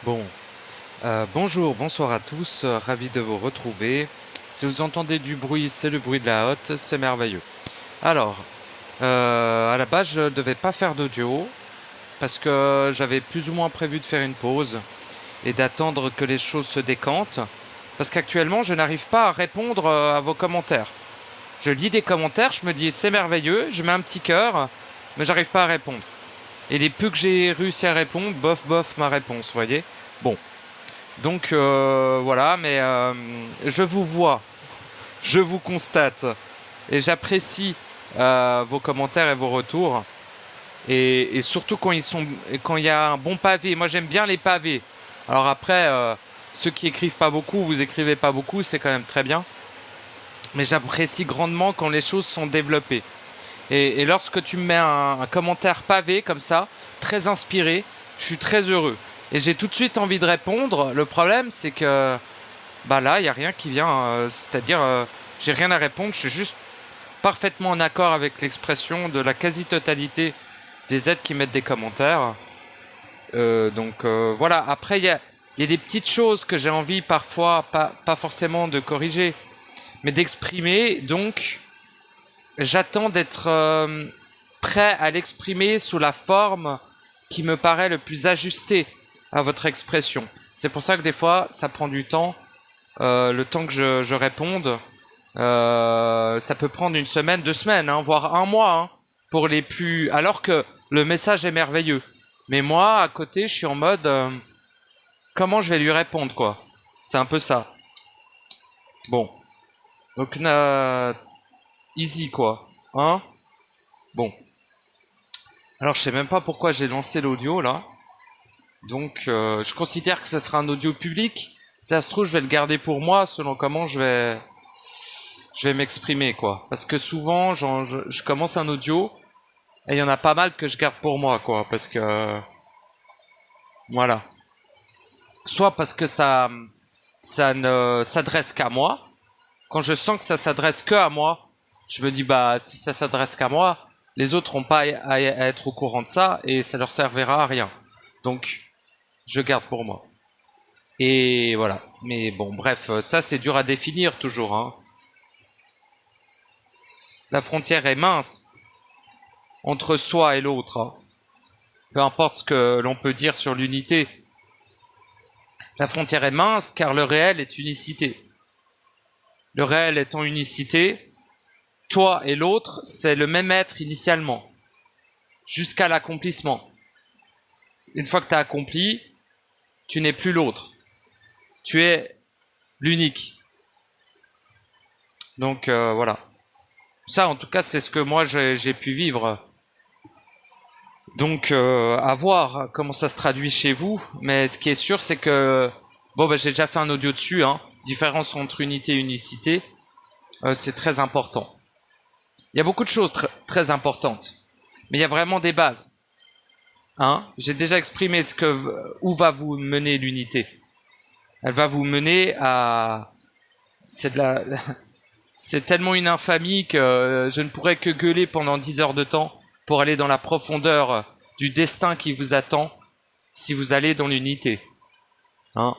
Bon, bonjour, bonsoir à tous, ravi de vous retrouver. Si vous entendez du bruit, c'est le bruit de la hotte, c'est merveilleux. Alors, à la base, je devais pas faire d'audio parce que j'avais plus ou moins prévu de faire une pause et d'attendre que les choses se décantent. Parce qu'actuellement, je n'arrive pas à répondre à vos commentaires. Je lis des commentaires, je me dis c'est merveilleux, je mets un petit cœur, mais j'arrive pas à répondre. Et les peu que j'ai réussi à répondre, bof bof ma réponse, vous voyez. Bon, donc voilà, mais je vous vois, je vous constate et j'apprécie vos commentaires et vos retours. Et surtout quand il y a un bon pavé. Moi j'aime bien les pavés. Alors après, ceux qui écrivent pas beaucoup, vous écrivez pas beaucoup, c'est quand même très bien. Mais j'apprécie grandement quand les choses sont développées. Et lorsque tu me mets un commentaire pavé comme ça, très inspiré, je suis très heureux. Et j'ai tout de suite envie de répondre. Le problème, c'est que bah là, il n'y a rien qui vient. C'est-à-dire, j'ai rien à répondre. Je suis juste parfaitement en accord avec l'expression de la quasi-totalité des aides qui mettent des commentaires. Donc voilà. Après, il y a des petites choses que j'ai envie parfois, pas forcément de corriger, mais d'exprimer. Donc, j'attends d'être prêt à l'exprimer sous la forme qui me paraît le plus ajustée à votre expression. C'est pour ça que des fois, ça prend du temps, le temps que je réponde. Ça peut prendre une semaine, 2 semaines, hein, voire un mois, hein, pour les plus... Alors que le message est merveilleux. Mais moi, à côté, je suis en mode... comment je vais lui répondre, quoi. C'est un peu ça. Bon. Donc, easy, quoi. Hein? Bon. Alors, je sais même pas pourquoi j'ai lancé l'audio, là. Donc, je considère que ce sera un audio public. Si ça se trouve, je vais le garder pour moi, selon comment je vais m'exprimer, quoi. Parce que souvent, je commence un audio, et il y en a pas mal que je garde pour moi, quoi. Parce que... voilà. Soit parce que ça ne s'adresse qu'à moi. Quand je sens que ça s'adresse que à moi, je me dis, bah, si ça s'adresse qu'à moi, les autres n'ont pas à être au courant de ça, et ça leur servira à rien. Donc, je garde pour moi. Et voilà. Mais bon, bref, ça c'est dur à définir toujours, hein. La frontière est mince entre soi et l'autre, hein. Peu importe ce que l'on peut dire sur l'unité. La frontière est mince car le réel est unicité. Le réel étant unicité, toi et l'autre, c'est le même être initialement, jusqu'à l'accomplissement. Une fois que tu as accompli, tu n'es plus l'autre. Tu es l'unique. Donc voilà. Ça, en tout cas, c'est ce que moi j'ai pu vivre. Donc à voir comment ça se traduit chez vous. Mais ce qui est sûr, c'est que... bon, bah, j'ai déjà fait un audio dessus, hein. Différence entre unité et unicité. C'est très important. Il y a beaucoup de choses très importantes. Mais il y a vraiment des bases. Hein, j'ai déjà exprimé où va vous mener l'unité. Elle va vous mener à... c'est tellement une infamie que je ne pourrais que gueuler pendant 10 heures de temps pour aller dans la profondeur du destin qui vous attend si vous allez dans l'unité. Hein,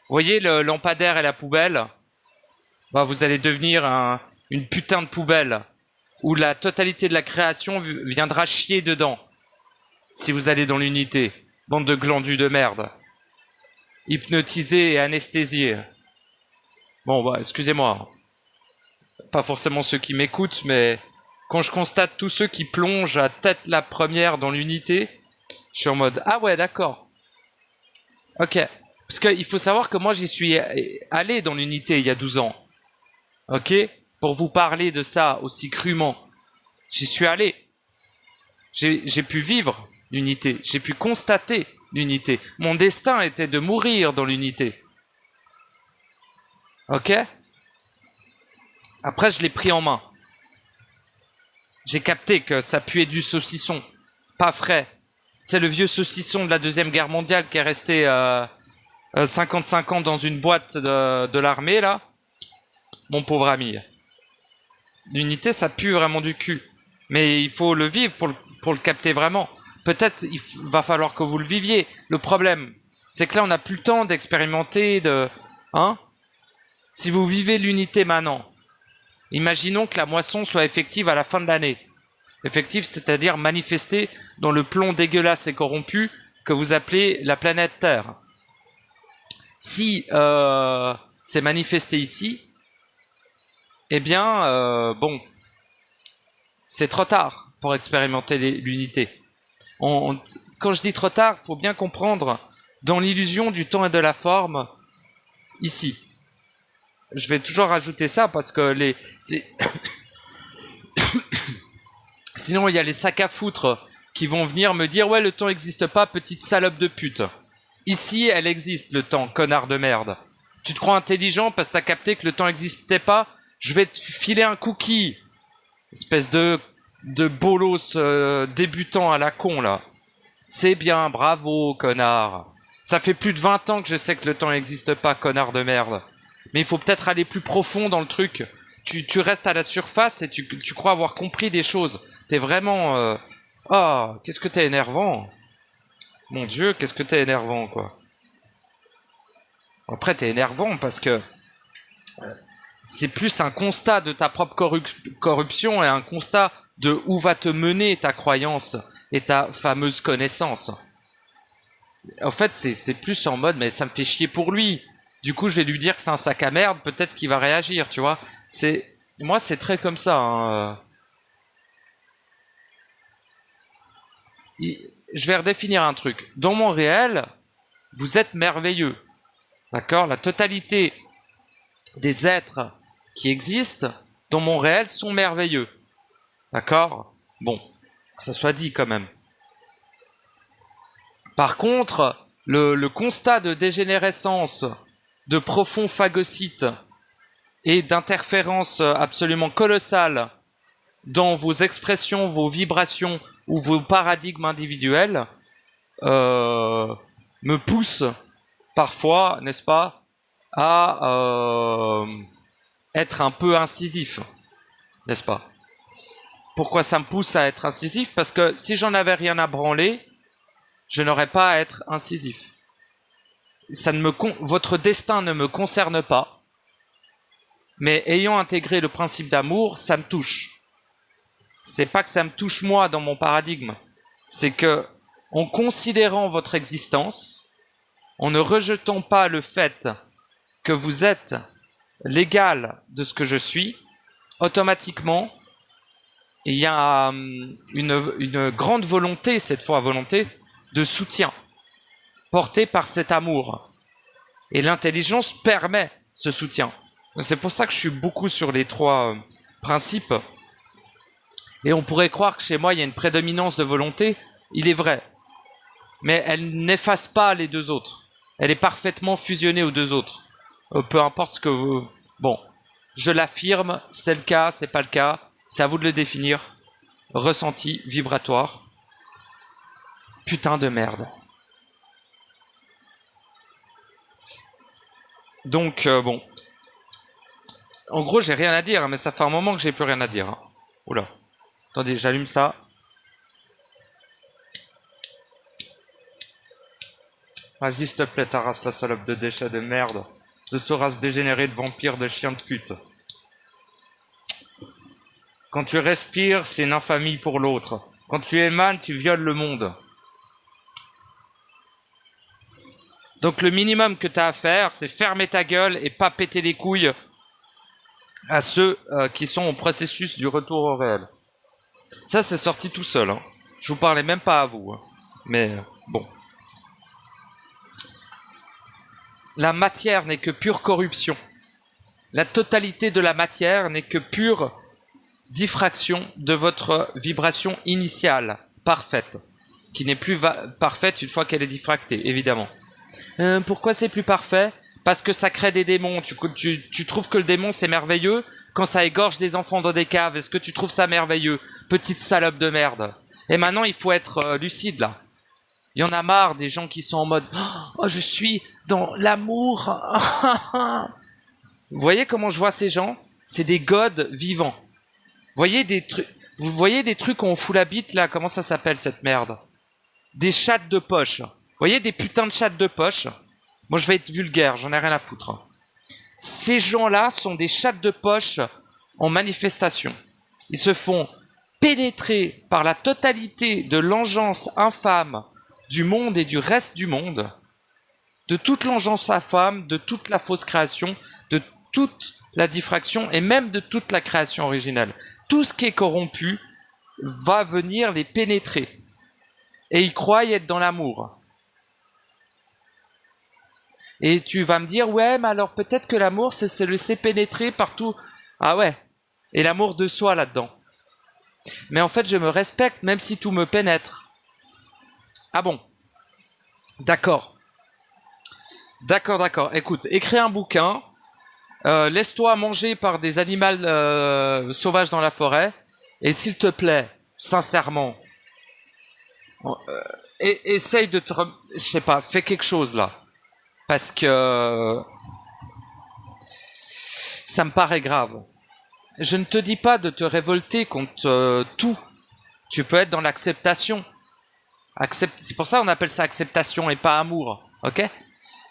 vous voyez le lampadaire et la poubelle, bah, vous allez devenir une putain de poubelle où la totalité de la création viendra chier dedans. Si vous allez dans l'unité, bande de glandus de merde, hypnotisés et anesthésiés. Bon, bah, excusez-moi, pas forcément ceux qui m'écoutent, mais quand je constate tous ceux qui plongent à tête la première dans l'unité, je suis en mode, ah ouais, d'accord. Ok, parce qu'il faut savoir que moi, j'y suis allé dans l'unité il y a 12 ans. Ok, pour vous parler de ça aussi crûment, j'y suis allé. J'ai pu vivre l'unité, j'ai pu constater l'unité. Mon destin était de mourir dans l'unité. Ok? Après, je l'ai pris en main. J'ai capté que ça puait du saucisson, pas frais. C'est le vieux saucisson de la Deuxième Guerre mondiale qui est resté 55 ans dans une boîte de l'armée, là. Mon pauvre ami. L'unité, ça pue vraiment du cul. Mais il faut le vivre pour le capter vraiment. Peut-être il va falloir que vous le viviez. Le problème, C'est que là, on n'a plus le temps d'expérimenter, hein. Si vous vivez l'unité maintenant, imaginons que la moisson soit effective à la fin de l'année. Effective, c'est-à-dire manifestée dans le plomb dégueulasse et corrompu que vous appelez la planète Terre. Si c'est manifesté ici, eh bien, bon, c'est trop tard pour expérimenter l'unité. Quand je dis trop tard, il faut bien comprendre dans l'illusion du temps et de la forme, ici. Je vais toujours rajouter ça parce que sinon il y a les sacs à foutre qui vont venir me dire « Ouais, le temps n'existe pas, petite salope de pute. » Ici, elle existe, le temps, connard de merde. Tu te crois intelligent parce que t'as capté que le temps n'existait pas? Je vais te filer un cookie. Espèce de bolos débutant à la con, là. C'est bien, bravo, connard. Ça fait plus de 20 ans que je sais que le temps n'existe pas, connard de merde. Mais il faut peut-être aller plus profond dans le truc. Tu restes à la surface et tu crois avoir compris des choses. T'es vraiment... Oh, qu'est-ce que t'es énervant. Mon Dieu, qu'est-ce que t'es énervant, quoi. Après, t'es énervant parce que... c'est plus un constat de ta propre corruption et un constat de où va te mener ta croyance et ta fameuse connaissance. En fait, c'est plus en mode, mais ça me fait chier pour lui. Du coup, je vais lui dire que c'est un sac à merde, peut-être qu'il va réagir, tu vois. Moi, c'est très comme ça. Hein. Je vais redéfinir un truc. Dans mon réel, vous êtes merveilleux. D'accord? La totalité des êtres qui existent dans mon réel sont merveilleux. D'accord? Bon, que ça soit dit quand même. Par contre, le constat de dégénérescence, de profond phagocyte et d'interférence absolument colossale dans vos expressions, vos vibrations ou vos paradigmes individuels me pousse parfois, n'est-ce pas, à être un peu incisif, n'est-ce pas? Pourquoi ça me pousse à être incisif? Parce que si j'en avais rien à branler, je n'aurais pas à être incisif. Votre destin ne me concerne pas, mais ayant intégré le principe d'amour, ça me touche. C'est pas que ça me touche moi dans mon paradigme, c'est que en considérant votre existence, en ne rejetant pas le fait que vous êtes l'égal de ce que je suis, automatiquement, il y a une grande volonté, cette fois volonté, de soutien, portée par cet amour. Et l'intelligence permet ce soutien. C'est pour ça que je suis beaucoup sur les trois principes. Et on pourrait croire que chez moi, il y a une prédominance de volonté. Il est vrai. Mais elle n'efface pas les deux autres. Elle est parfaitement fusionnée aux deux autres. Peu importe ce que vous... Bon, je l'affirme, c'est le cas, c'est pas le cas. C'est à vous de le définir. Ressenti, vibratoire. Putain de merde. Donc, bon. En gros, j'ai rien à dire, mais ça fait un moment que j'ai plus rien à dire. Hein. Oula. Attendez, j'allume ça. Vas-y, s'il te plaît, ta race, la salope de déchets de merde. De ce race dégénérée de vampires, de chiens de pute. Quand tu respires, c'est une infamie pour l'autre. Quand tu émanes, tu violes le monde. Donc le minimum que tu as à faire, c'est fermer ta gueule et pas péter les couilles à ceux qui sont au processus du retour au réel. Ça, c'est sorti tout seul. Hein. Je vous parlais même pas à vous. Hein. Mais bon. La matière n'est que pure corruption. La totalité de la matière n'est que pure diffraction de votre vibration initiale, parfaite, qui n'est plus parfaite une fois qu'elle est diffractée, évidemment. Pourquoi c'est plus parfait? Parce que ça crée des démons. Tu trouves que le démon c'est merveilleux quand ça égorge des enfants dans des caves? Est-ce que tu trouves ça merveilleux? Petite salope de merde. Et maintenant il faut être lucide là. Il y en a marre des gens qui sont en mode « Oh, je suis dans l'amour !» Vous voyez comment je vois ces gens? C'est des gods vivants. Vous voyez des trucs où on fout la bite là? Comment ça s'appelle cette merde? Des chattes de poche. Vous voyez des putains de chattes de poche. Moi, je vais être vulgaire, j'en ai rien à foutre. Ces gens-là sont des chattes de poche en manifestation. Ils se font pénétrer par la totalité de l'engeance infâme du monde et du reste du monde, de toute l'engeance infâme, de toute la fausse création, de toute la diffraction et même de toute la création originelle. Tout ce qui est corrompu va venir les pénétrer. Et ils croient être dans l'amour. Et tu vas me dire, ouais, mais alors peut-être que l'amour, c'est se laisser pénétrer partout. Ah ouais, et l'amour de soi là-dedans. Mais en fait, je me respecte même si tout me pénètre. Ah bon? D'accord. D'accord. Écoute, écris un bouquin, laisse-toi manger par des animaux sauvages dans la forêt, et s'il te plaît, sincèrement, essaye de te... Je sais pas, fais quelque chose là. Parce que ça me paraît grave. Je ne te dis pas de te révolter contre tout. Tu peux être dans l'acceptation. C'est pour ça qu'on appelle ça acceptation et pas amour. Ok?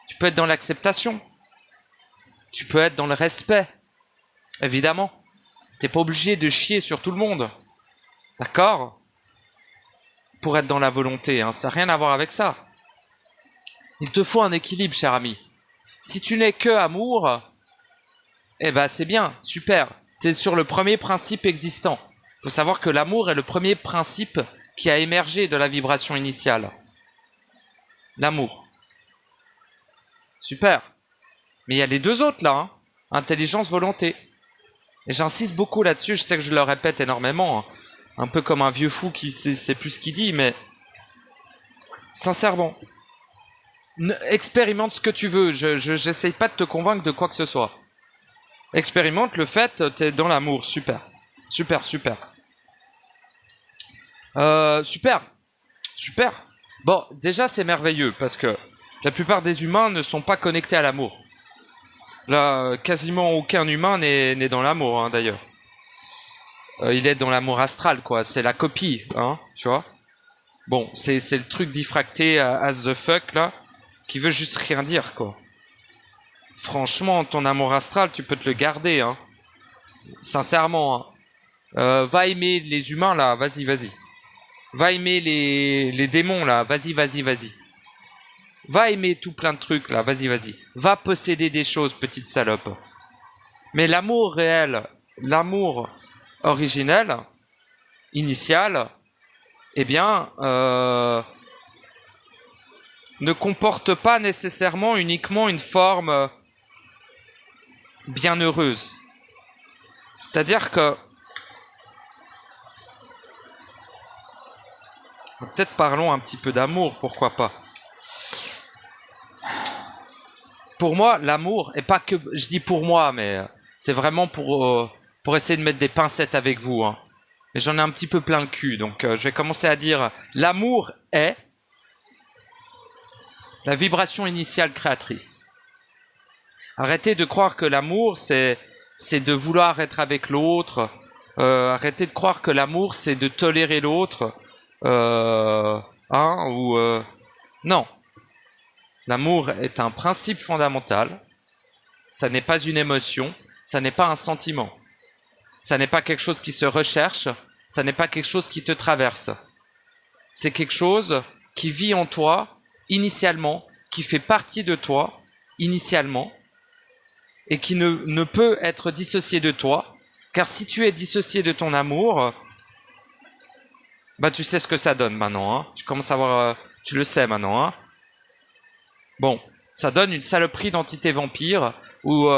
Tu peux être dans l'acceptation. Tu peux être dans le respect. Évidemment. T'es pas obligé de chier sur tout le monde. D'accord? Pour être dans la volonté. Hein. Ça n'a rien à voir avec ça. Il te faut un équilibre, cher ami. Si tu n'es que amour, eh ben c'est bien, super. Tu es sur le premier principe existant. Il faut savoir que l'amour est le premier principe qui a émergé de la vibration initiale. L'amour. Super. Mais il y a les deux autres là. Hein. Intelligence, volonté. Et j'insiste beaucoup là-dessus, je sais que je le répète énormément. Hein. Un peu comme un vieux fou qui sait plus ce qu'il dit, mais sincèrement. Expérimente ce que tu veux, j'essaye pas de te convaincre de quoi que ce soit. Expérimente le fait, t'es dans l'amour, super. Super. Super. Bon, déjà c'est merveilleux, parce que la plupart des humains ne sont pas connectés à l'amour. Là, quasiment aucun humain n'est dans l'amour, hein, d'ailleurs. Il est dans l'amour astral, quoi, c'est la copie, hein, tu vois. Bon, c'est le truc diffracté as the fuck, là, qui veut juste rien dire, quoi. Franchement, ton amour astral, tu peux te le garder, hein. Sincèrement, hein. Va aimer les humains, là, vas-y. Va aimer les démons, là, vas-y. Va aimer tout plein de trucs, là, vas-y. Va posséder des choses, petite salope. Mais l'amour réel, l'amour originel, initial, eh bien, ne comporte pas nécessairement uniquement une forme bienheureuse. C'est-à-dire que... Peut-être parlons un petit peu d'amour, pourquoi pas. Pour moi, l'amour, et pas que... Je dis pour moi, mais c'est vraiment pour essayer de mettre des pincettes avec vous. Hein. Mais j'en ai un petit peu plein le cul, donc je vais commencer à dire... L'amour est la vibration initiale créatrice. Arrêtez de croire que l'amour, c'est de vouloir être avec l'autre. Arrêtez de croire que l'amour, c'est de tolérer l'autre. Non. L'amour est un principe fondamental. Ça n'est pas une émotion. Ça n'est pas un sentiment. Ça n'est pas quelque chose qui se recherche. Ça n'est pas quelque chose qui te traverse. C'est quelque chose qui vit en toi initialement, qui fait partie de toi initialement, et qui ne peut être dissocié de toi, car si tu es dissocié de ton amour, bah tu sais ce que ça donne maintenant, hein. Tu commences à voir, tu le sais maintenant, hein. Bon, ça donne une saloperie d'entité vampire, ou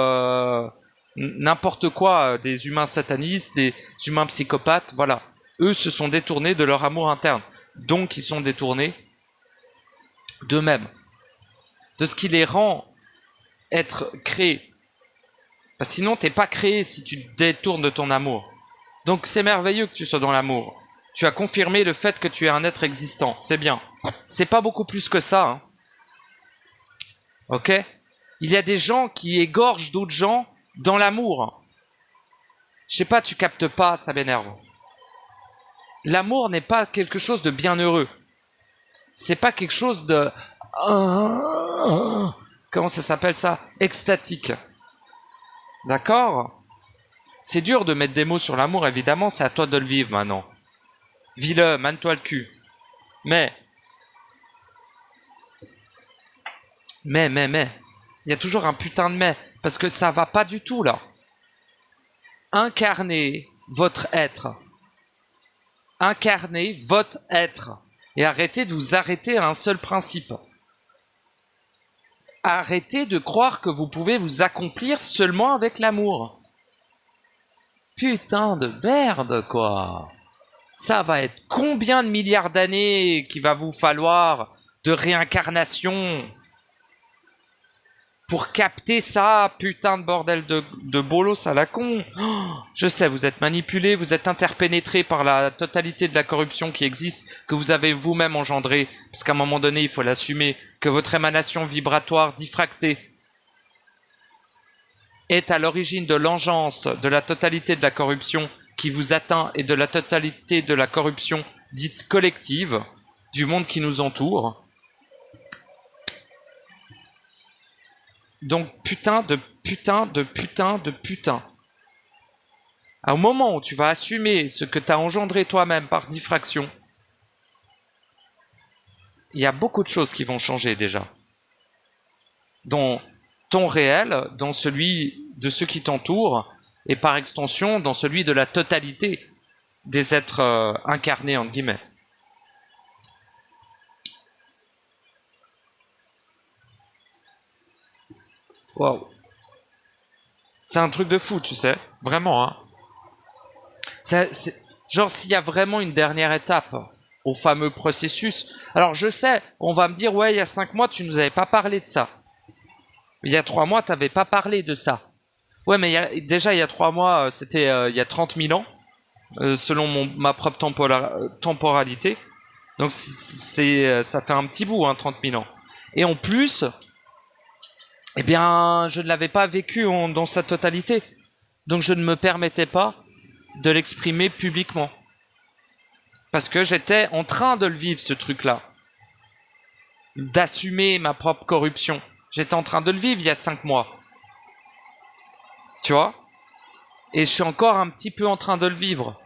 n'importe quoi, des humains satanistes, des humains psychopathes, voilà. Eux se sont détournés de leur amour interne, donc ils sont détournés d'eux-mêmes, de ce qui les rend être créés. Parce que sinon, t'es pas créé si tu te détournes de ton amour. Donc c'est merveilleux que tu sois dans l'amour. Tu as confirmé le fait que tu es un être existant. C'est bien. C'est pas beaucoup plus que ça. Hein. Ok? Il y a des gens qui égorgent d'autres gens dans l'amour. Je sais pas, tu captes pas, ça m'énerve. L'amour n'est pas quelque chose de bienheureux. C'est pas quelque chose de... comment ça s'appelle ça? Extatique. D'accord? C'est dur de mettre des mots sur l'amour, évidemment, c'est à toi de le vivre maintenant. Vis-le, mane-toi le cul. Mais, il y a toujours un putain de mais, parce que ça va pas du tout, là. Incarnez votre être. Incarnez votre être. Et arrêtez de vous arrêter à un seul principe. Arrêtez de croire que vous pouvez vous accomplir seulement avec l'amour. Putain de merde, quoi. Ça va être combien de milliards d'années qu'il va vous falloir de réincarnation pour capter ça, putain de bordel de bolos à la con. Je sais, vous êtes manipulé, vous êtes interpénétré par la totalité de la corruption qui existe, que vous avez vous-même engendré, parce qu'à un moment donné, il faut l'assumer, que votre émanation vibratoire diffractée est à l'origine de l'engeance de la totalité de la corruption qui vous atteint et de la totalité de la corruption dite collective du monde qui nous entoure. Donc putain. Au moment où tu vas assumer ce que tu as engendré toi-même par diffraction, il y a beaucoup de choses qui vont changer déjà. Dans ton réel, dans celui de ceux qui t'entourent, et par extension dans celui de la totalité des êtres incarnés, entre guillemets. Waouh. C'est un truc de fou, tu sais. Vraiment, hein. Genre, s'il y a vraiment une dernière étape au fameux processus... Alors, je sais, on va me dire, ouais, il y a 5 mois, tu nous avais pas parlé de ça. Il y a 3 mois, tu n'avais pas parlé de ça. Ouais, mais déjà, il y a 3 mois, c'était il y a 30 000 ans, selon ma propre temporalité. Donc, ça fait un petit bout, hein, 30 000 ans. Et en plus... Eh bien, je ne l'avais pas vécu dans sa totalité. Donc, je ne me permettais pas de l'exprimer publiquement. Parce que j'étais en train de le vivre, ce truc-là. D'assumer ma propre corruption. J'étais en train de le vivre il y a 5 mois. Tu vois? Et je suis encore un petit peu en train de le vivre.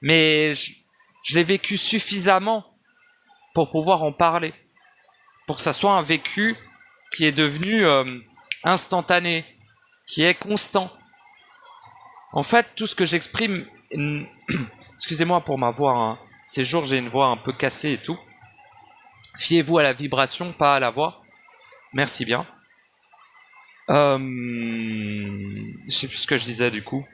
Mais je l'ai vécu suffisamment pour pouvoir en parler. Pour que ça soit un vécu... qui est devenu instantané, qui est constant. En fait, tout ce que j'exprime... Excusez-moi pour ma voix, hein. Ces jours, j'ai une voix un peu cassée et tout. Fiez-vous à la vibration, pas à la voix. Merci bien. Je sais plus ce que je disais, du coup.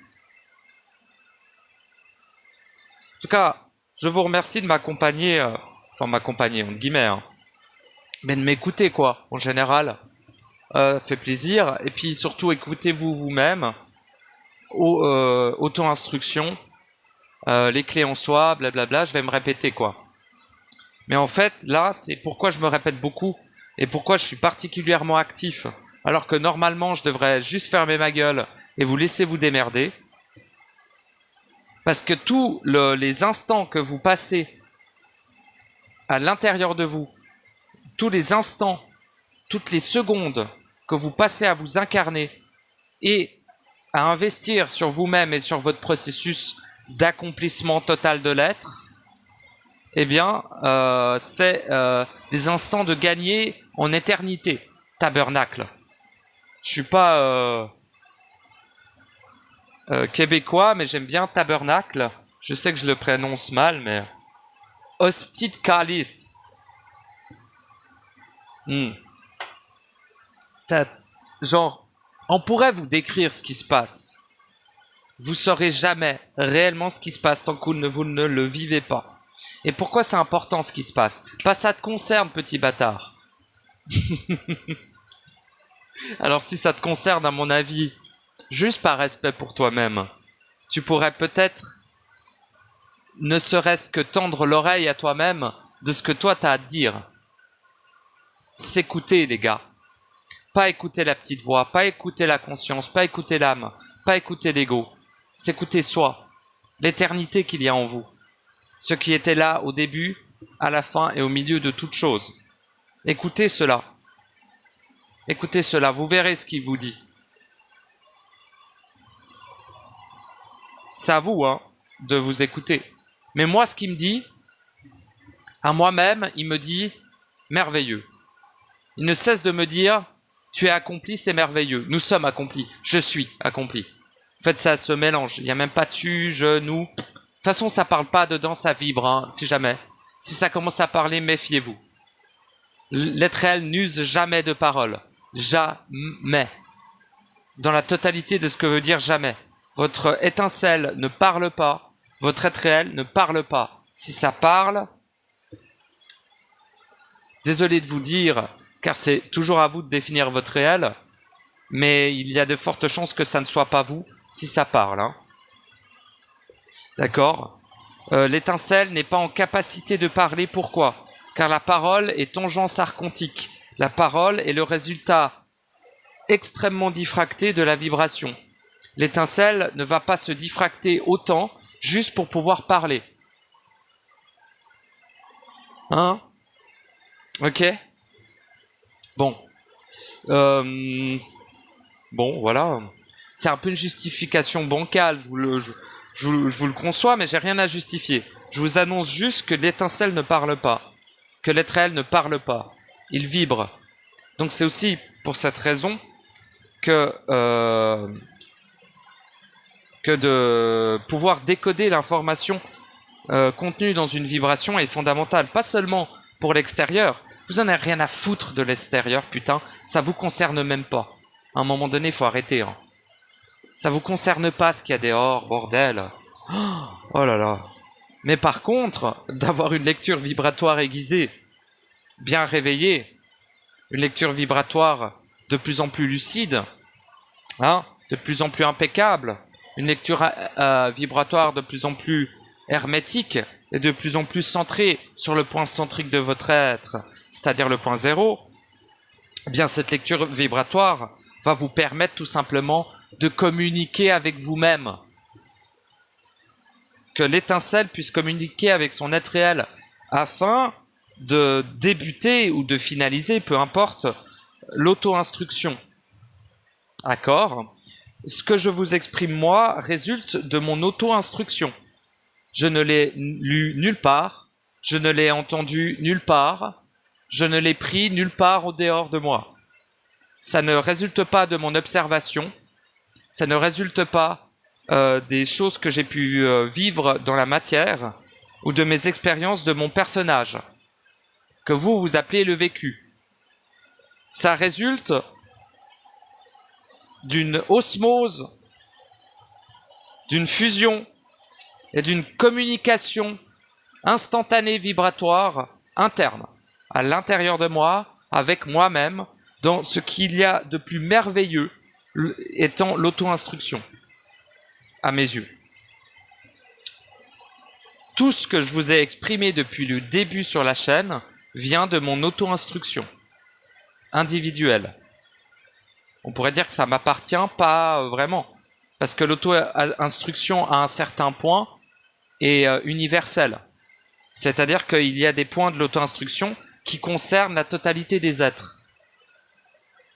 En tout cas, je vous remercie de m'accompagner... enfin, m'accompagner, entre guillemets, hein. Mais de m'écouter, quoi, en général, fait plaisir. Et puis surtout, écoutez-vous vous-même, auto-instruction, les clés en soi, blablabla, je vais me répéter, quoi. Mais en fait, là, c'est pourquoi je me répète beaucoup, et pourquoi je suis particulièrement actif, alors que normalement, je devrais juste fermer ma gueule et vous laisser vous démerder. Parce que tous les instants que vous passez à l'intérieur de vous, tous les instants, toutes les secondes que vous passez à vous incarner et à investir sur vous-même et sur votre processus d'accomplissement total de l'être, eh bien, c'est des instants de gagner en éternité. Tabernacle. Je suis pas québécois, mais j'aime bien tabernacle. Je sais que je le prononce mal, mais... Hostit Calis. Genre, on pourrait vous décrire ce qui se passe. Vous saurez jamais réellement ce qui se passe tant que vous ne le vivez pas. Et pourquoi c'est important ce qui se passe? Pas ça te concerne, petit bâtard. Alors si ça te concerne, à mon avis, juste par respect pour toi-même, tu pourrais peut-être, ne serait-ce que tendre l'oreille à toi-même de ce que toi t'as à te dire. S'écouter, les gars. Pas écouter la petite voix, pas écouter la conscience, pas écouter l'âme, pas écouter l'ego. S'écouter soi, l'éternité qu'il y a en vous. Ce qui était là au début, à la fin et au milieu de toute chose. Écoutez cela. Écoutez cela, vous verrez ce qu'il vous dit. C'est à vous, hein, de vous écouter. Mais moi, ce qu'il me dit, à moi-même, il me dit merveilleux. Il ne cesse de me dire, tu es accompli, c'est merveilleux. Nous sommes accomplis. Je suis accompli. En fait, ça se mélange. Il n'y a même pas tu, je, nous. De toute façon, ça parle pas dedans, ça vibre, hein, si jamais. Si ça commence à parler, méfiez-vous. L'être réel n'use jamais de parole. Jamais. Dans la totalité de ce que veut dire jamais. Votre étincelle ne parle pas. Votre être réel ne parle pas. Si ça parle, désolé de vous dire, car c'est toujours à vous de définir votre réel, mais il y a de fortes chances que ça ne soit pas vous si ça parle. Hein. D'accord ? L'étincelle n'est pas en capacité de parler. Pourquoi ? Car la parole est tangence archontique. La parole est le résultat extrêmement diffracté de la vibration. L'étincelle ne va pas se diffracter autant juste pour pouvoir parler. Hein ? Ok ? Bon. Bon, voilà. C'est un peu une justification bancale, je vous le conçois, mais j'ai rien à justifier. Je vous annonce juste que l'étincelle ne parle pas. Que l'être réel ne parle pas. Il vibre. Donc c'est aussi pour cette raison que de pouvoir décoder l'information contenue dans une vibration est fondamental. Pas seulement pour l'extérieur. Vous en avez rien à foutre de l'extérieur, putain. Ça vous concerne même pas. À un moment donné, il faut arrêter. Hein. Ça vous concerne pas ce qu'il y a dehors, bordel. Oh là là. Mais par contre, d'avoir une lecture vibratoire aiguisée, bien réveillée, une lecture vibratoire de plus en plus lucide, hein, de plus en plus impeccable, une lecture vibratoire de plus en plus hermétique et de plus en plus centrée sur le point centrique de votre être, c'est-à-dire le point zéro, eh bien cette lecture vibratoire va vous permettre tout simplement de communiquer avec vous-même. Que l'étincelle puisse communiquer avec son être réel afin de débuter ou de finaliser, peu importe, l'auto-instruction. D'accord ? Ce que je vous exprime moi résulte de mon auto-instruction. Je ne l'ai lu nulle part, je ne l'ai entendu nulle part, je ne l'ai pris nulle part au dehors de moi. Ça ne résulte pas de mon observation, ça ne résulte pas des choses que j'ai pu vivre dans la matière ou de mes expériences de mon personnage, que vous appelez le vécu. Ça résulte d'une osmose, d'une fusion et d'une communication instantanée vibratoire interne, à l'intérieur de moi, avec moi-même, dans ce qu'il y a de plus merveilleux étant l'auto-instruction, à mes yeux. Tout ce que je vous ai exprimé depuis le début sur la chaîne vient de mon auto-instruction individuelle. On pourrait dire que ça m'appartient pas vraiment, parce que l'auto-instruction à un certain point est universelle. C'est-à-dire qu'il y a des points de l'auto-instruction qui concernent la totalité des êtres.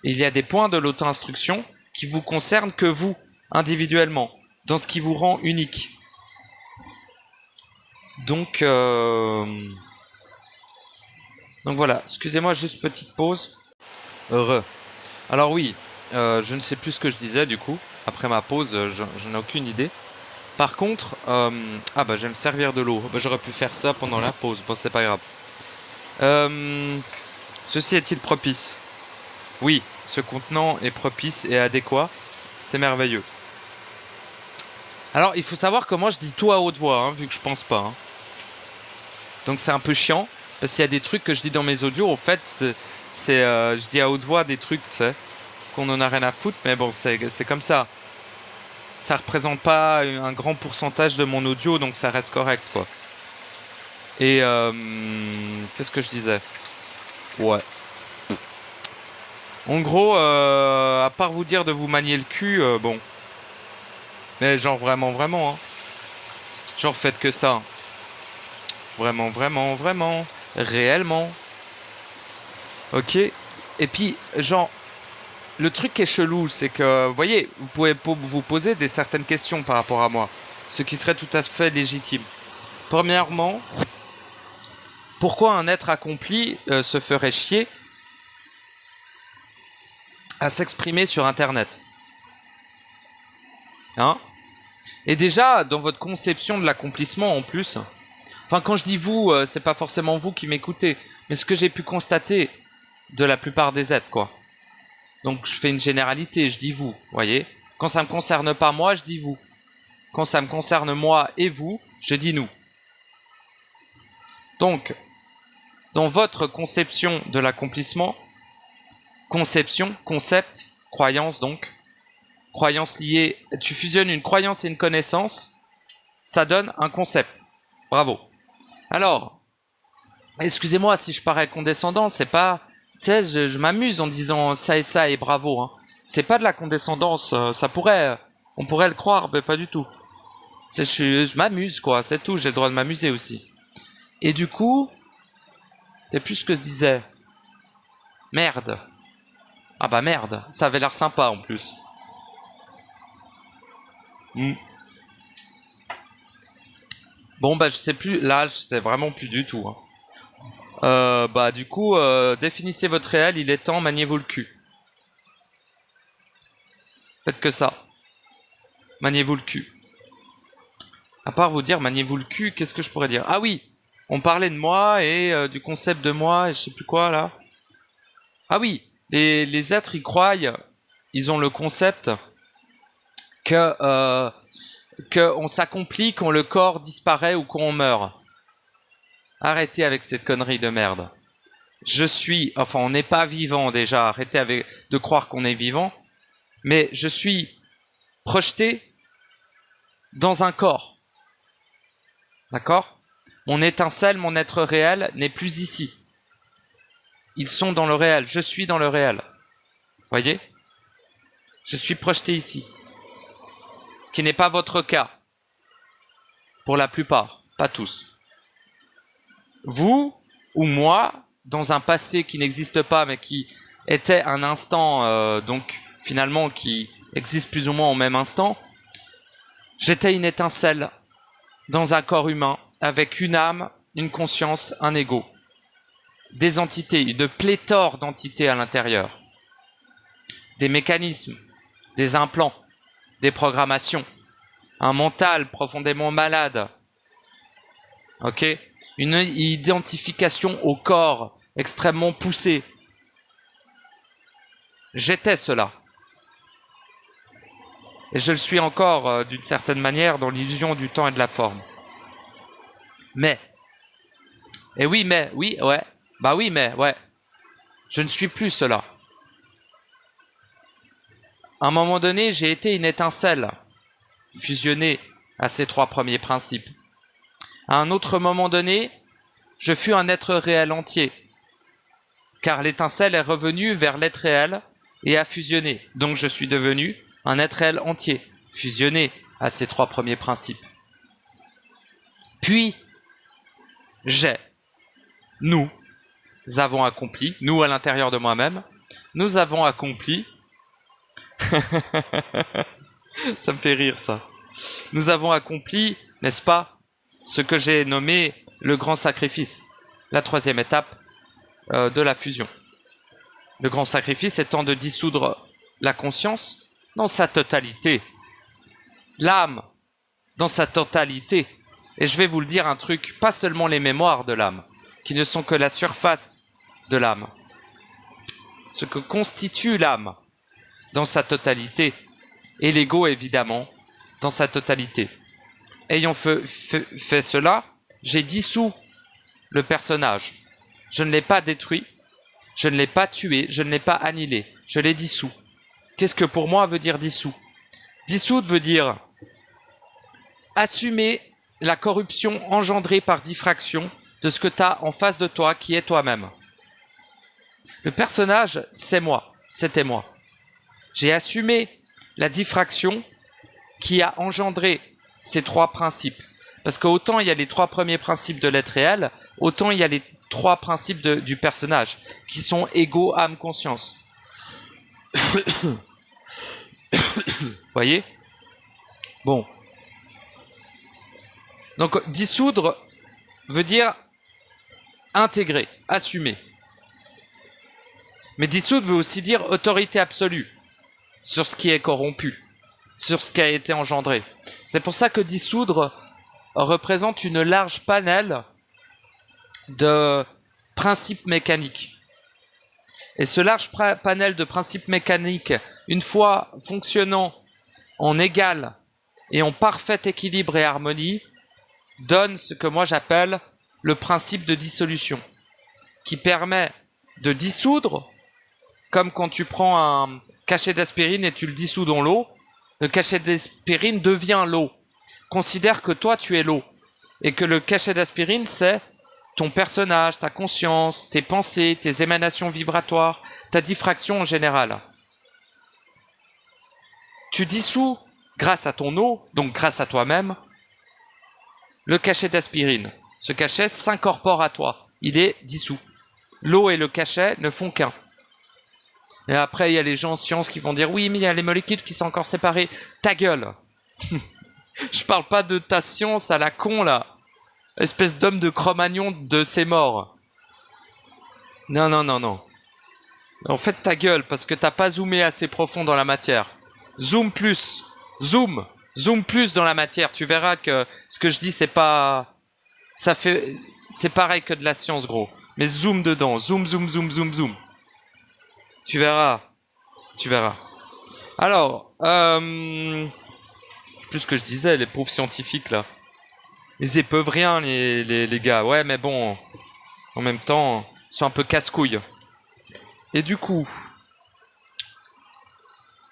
Il y a des points de l'auto-instruction qui vous concernent que vous, individuellement, dans ce qui vous rend unique. Donc voilà, excusez-moi, juste petite pause. Alors oui, je ne sais plus ce que je disais du coup. Après ma pause, je n'ai aucune idée. Par contre, je vais me servir de l'eau. J'aurais pu faire ça pendant la pause. Bon, c'est pas grave. Ceci est-il propice ? Oui, ce contenant est propice et adéquat. C'est merveilleux. Alors, il faut savoir que moi, je dis tout à haute voix, hein, vu que je pense pas. Hein. Donc, c'est un peu chiant. Parce qu'il y a des trucs que je dis dans mes audios, au fait, je dis à haute voix des trucs, tu sais, qu'on en a rien à foutre. Mais bon, c'est comme ça. Ça représente pas un grand pourcentage de mon audio, donc ça reste correct, quoi. Et qu'est-ce que je disais ? Ouais. En gros, à part vous dire de vous manier le cul, bon. Mais genre vraiment, hein. Genre faites que ça. Vraiment, réellement. Ok. Et puis, genre, le truc qui est chelou, c'est que, vous voyez, vous pouvez vous poser certaines questions par rapport à moi, ce qui serait tout à fait légitime. Premièrement, pourquoi un être accompli se ferait chier à s'exprimer sur Internet? Hein? Et déjà, dans votre conception de l'accomplissement en plus, enfin quand je dis vous, c'est pas forcément vous qui m'écoutez, mais ce que j'ai pu constater de la plupart des êtres, quoi. Donc je fais une généralité, je dis vous, voyez. Quand ça me concerne pas moi, je dis vous. Quand ça me concerne moi et vous, je dis nous. Donc, dans votre conception de l'accomplissement, conception, concept, croyance donc, croyance liée, tu fusionnes une croyance et une connaissance, ça donne un concept. Bravo. Alors, excusez-moi si je parais condescendant, c'est pas... Tu sais, je m'amuse en disant ça et ça et bravo. Hein. C'est pas de la condescendance, ça pourrait... On pourrait le croire, mais pas du tout. Je m'amuse, quoi, c'est tout, j'ai le droit de m'amuser aussi. Et du coup... C'est plus ce que je disais. Merde. Ah bah merde, ça avait l'air sympa en plus. Bon bah je sais plus, là je sais vraiment plus du tout. Hein. Bah du coup, définissez votre réel, il est temps, maniez-vous le cul. Faites que ça. Maniez-vous le cul. À part vous dire maniez-vous le cul, qu'est-ce que je pourrais dire? Ah oui, on parlait de moi et du concept de moi et je sais plus quoi là. Ah oui, les êtres y croient, ils ont le concept que on s'accomplit quand le corps disparaît ou quand on meurt. Arrêtez avec cette connerie de merde. Enfin on n'est pas vivant déjà, arrêtez de croire qu'on est vivant, mais je suis projeté dans un corps. D'accord? Mon étincelle, mon être réel n'est plus ici. Ils sont dans le réel, je suis dans le réel. Voyez? Je suis projeté ici. Ce qui n'est pas votre cas. Pour la plupart, pas tous. Vous ou moi, dans un passé qui n'existe pas, mais qui était un instant, donc finalement qui existe plus ou moins au même instant, j'étais une étincelle dans un corps humain, avec une âme, une conscience, un ego. Des entités, une pléthore d'entités à l'intérieur. Des mécanismes, des implants, des programmations, un mental profondément malade. Ok? Une identification au corps extrêmement poussée. J'étais cela. Et je le suis encore, d'une certaine manière, dans l'illusion du temps et de la forme. Mais, et oui, mais, oui, ouais, bah oui, mais, ouais, je ne suis plus cela. À un moment donné, j'ai été une étincelle, fusionnée à ces trois premiers principes. À un autre moment donné, je fus un être réel entier, car l'étincelle est revenue vers l'être réel et a fusionné. Donc je suis devenu un être réel entier, fusionné à ces trois premiers principes. Puis, nous avons accompli, nous à l'intérieur de moi-même, nous avons accompli, ça me fait rire ça, nous avons accompli, n'est-ce pas, ce que j'ai nommé le grand sacrifice, la troisième étape de la fusion. Le grand sacrifice étant de dissoudre la conscience dans sa totalité, l'âme dans sa totalité. Et je vais vous le dire un truc, pas seulement les mémoires de l'âme, qui ne sont que la surface de l'âme. Ce que constitue l'âme dans sa totalité, et l'ego évidemment dans sa totalité. Ayant fait cela, j'ai dissous le personnage. Je ne l'ai pas détruit, je ne l'ai pas tué, je ne l'ai pas annihilé, je l'ai dissous. Qu'est-ce que pour moi veut dire dissous? Dissoudre veut dire assumer la corruption engendrée par diffraction de ce que tu as en face de toi, qui est toi-même. Le personnage, c'est moi, c'était moi. J'ai assumé la diffraction qui a engendré ces trois principes. Parce qu'autant il y a les trois premiers principes de l'être réel, autant il y a les trois principes du personnage, qui sont ego, âme, conscience. Voyez? Bon. Donc, dissoudre veut dire intégrer, assumer. Mais dissoudre veut aussi dire autorité absolue sur ce qui est corrompu, sur ce qui a été engendré. C'est pour ça que dissoudre représente une large panel de principes mécaniques. Et ce large panel de principes mécaniques, une fois fonctionnant en égal et en parfait équilibre et harmonie, donne ce que moi j'appelle le principe de dissolution, qui permet de dissoudre, comme quand tu prends un cachet d'aspirine et tu le dissous dans l'eau, le cachet d'aspirine devient l'eau. Considère que toi tu es l'eau, et que le cachet d'aspirine c'est ton personnage, ta conscience, tes pensées, tes émanations vibratoires, ta diffraction en général. Tu dissous, grâce à ton eau, donc grâce à toi-même, le cachet d'aspirine. Ce cachet s'incorpore à toi. Il est dissous. L'eau et le cachet ne font qu'un. Et après, il y a les gens en sciences qui vont dire « Oui, mais il y a les molécules qui sont encore séparées. » Ta gueule. Je parle pas de ta science à la con, là. Espèce d'homme de Cro-Magnon de ses morts. Non, non, non, non. En fait, ta gueule, parce que t'as pas zoomé assez profond dans la matière. Zoom plus. Zoom. Zoom plus dans la matière. Tu verras que ce que je dis, c'est pas... C'est pareil que de la science, gros. Mais zoom dedans. Zoom, zoom, zoom, zoom, zoom. Tu verras. Tu verras. Alors, je sais plus ce que je disais, les pauvres scientifiques, là. Ils épeuvent rien, les gars. Ouais, mais bon, en même temps, ils sont un peu casse-couilles. Et du coup...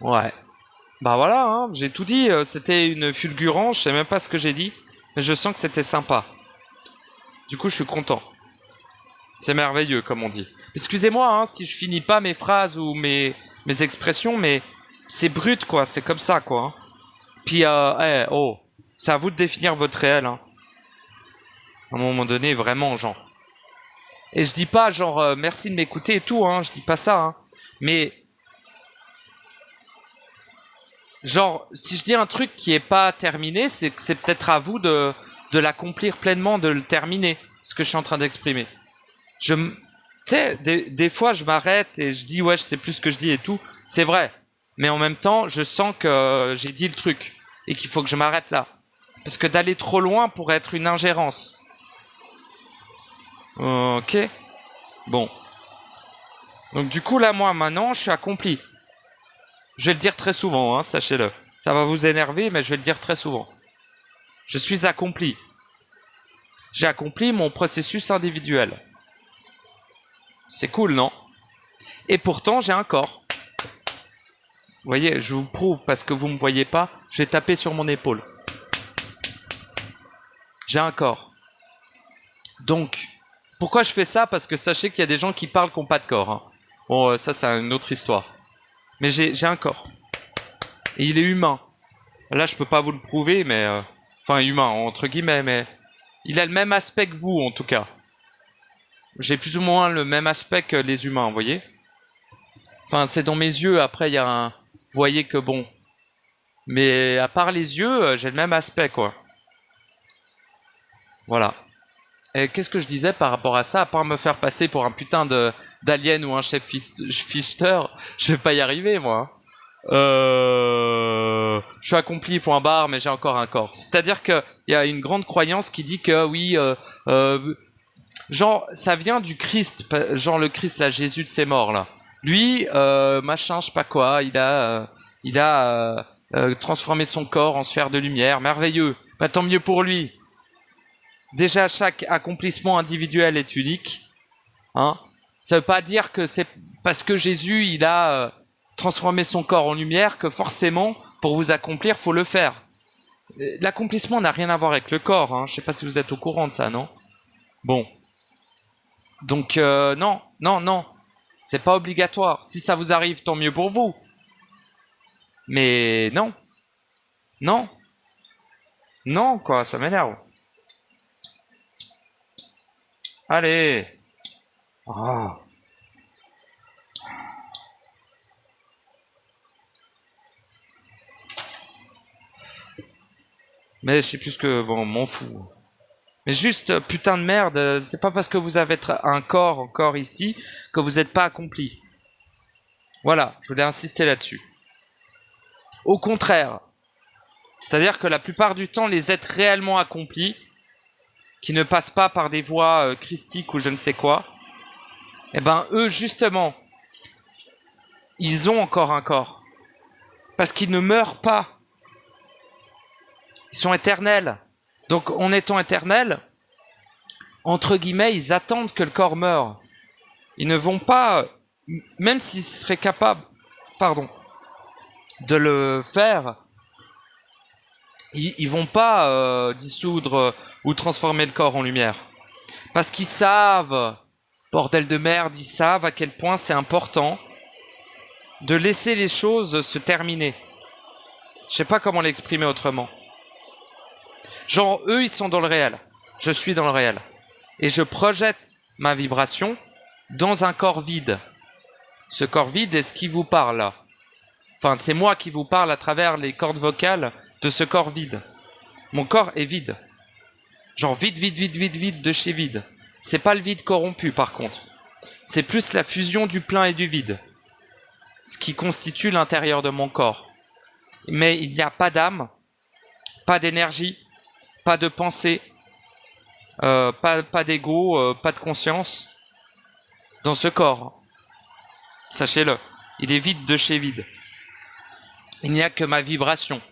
Ouais. Bah voilà, hein, j'ai tout dit. C'était une fulgurance, je sais même pas ce que j'ai dit. Mais je sens que c'était sympa. Du coup, je suis content. C'est merveilleux, comme on dit. Excusez-moi hein, si je finis pas mes phrases ou mes expressions, mais c'est brut, quoi. C'est comme ça, quoi. Hein. Puis, oh, c'est à vous de définir votre réel, hein. À un moment donné, vraiment, genre. Et je dis pas, genre, merci de m'écouter et tout, hein. Je dis pas ça, hein. Mais... Genre, si je dis un truc qui est pas terminé, c'est que c'est peut-être à vous de l'accomplir pleinement, de le terminer, ce que je suis en train d'exprimer. Tu sais, des fois, je m'arrête et je dis, ouais, je sais plus ce que je dis et tout. C'est vrai. Mais en même temps, je sens que j'ai dit le truc et qu'il faut que je m'arrête là. Parce que d'aller trop loin pourrait être une ingérence. Ok. Bon. Donc du coup, là, moi, maintenant, je suis accompli. Je vais le dire très souvent, hein, sachez-le. Ça va vous énerver, mais je vais le dire très souvent. Je suis accompli. J'ai accompli mon processus individuel. C'est cool, non? Et pourtant, j'ai un corps. Vous voyez, je vous prouve, parce que vous ne me voyez pas, je vais taper sur mon épaule. J'ai un corps. Donc, pourquoi je fais ça? Parce que sachez qu'il y a des gens qui parlent qui n'ont pas de corps. Hein. Bon, ça, c'est une autre histoire. Mais j'ai un corps. Et il est humain. Là, je peux pas vous le prouver, mais... Enfin, humain, entre guillemets, mais... Il a le même aspect que vous, en tout cas. J'ai plus ou moins le même aspect que les humains, vous voyez? Enfin, c'est dans mes yeux, après, il y a un... Vous voyez que bon... Mais à part les yeux, j'ai le même aspect, quoi. Voilà. Et qu'est-ce que je disais par rapport à ça? À part me faire passer pour un putain d'alien ou un chef Fichter, je vais pas y arriver, moi. Je suis accompli, point barre, mais j'ai encore un corps. C'est-à-dire qu'il y a une grande croyance qui dit que, oui... genre, ça vient du Christ. Genre le Christ, là, Jésus de ses morts, là. Lui, machin, je sais pas quoi, il a transformé son corps en sphère de lumière. Merveilleux. Bah, tant mieux pour lui. Déjà, chaque accomplissement individuel est unique. Hein. Ça veut pas dire que c'est parce que Jésus, il a transformé son corps en lumière que forcément, pour vous accomplir, faut le faire. L'accomplissement n'a rien à voir avec le corps. Hein. Je sais pas si vous êtes au courant de ça, non? Bon. Donc, non. C'est pas obligatoire. Si ça vous arrive, tant mieux pour vous. Mais non. Non, quoi, ça m'énerve. Allez, Ah. Mais je sais plus ce que... Bon, m'en fous. Mais juste, putain de merde, c'est pas parce que vous avez un corps encore ici que vous n'êtes pas accompli. Voilà, je voulais insister là-dessus. Au contraire, c'est-à-dire que la plupart du temps, les êtres réellement accomplis, qui ne passent pas par des voies christiques ou je ne sais quoi, eh ben eux, justement, ils ont encore un corps. Parce qu'ils ne meurent pas. Ils sont éternels. Donc, en étant éternels, entre guillemets, ils attendent que le corps meure. Ils ne vont pas, même s'ils seraient capables, de le faire, ils vont pas dissoudre ou transformer le corps en lumière. Parce qu'ils savent, bordel de merde, ils savent à quel point c'est important de laisser les choses se terminer. Je sais pas comment l'exprimer autrement. Genre, eux, ils sont dans le réel. Je suis dans le réel. Et je projette ma vibration dans un corps vide. Ce corps vide est ce qui vous parle là. Enfin, c'est moi qui vous parle à travers les cordes vocales de ce corps vide. Mon corps est vide. Genre vide, vide, vide, vide, vide de chez vide. C'est pas le vide corrompu par contre. C'est plus la fusion du plein et du vide. Ce qui constitue l'intérieur de mon corps. Mais il n'y a pas d'âme, pas d'énergie, pas de pensée, pas d'ego, pas de conscience dans ce corps. Sachez-le, il est vide de chez vide. Il n'y a que ma vibration.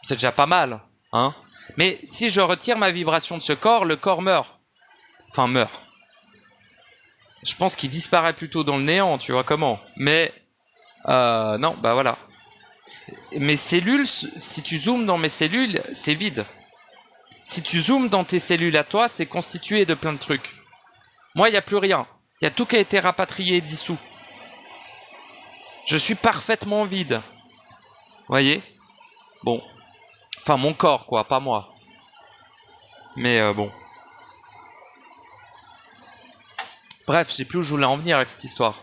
C'est déjà pas mal, hein. Mais si je retire ma vibration de ce corps, le corps meurt. Enfin, meurt. Je pense qu'il disparaît plutôt dans le néant, tu vois comment. Mais, non, bah voilà. Mes cellules, si tu zoomes dans mes cellules, c'est vide. Si tu zoomes dans tes cellules à toi, c'est constitué de plein de trucs. Moi, il n'y a plus rien. Il y a tout qui a été rapatrié et dissous. Je suis parfaitement vide. Voyez ? Bon. Enfin, mon corps, quoi, pas moi. Mais bon. Bref, je sais plus où je voulais en venir avec cette histoire.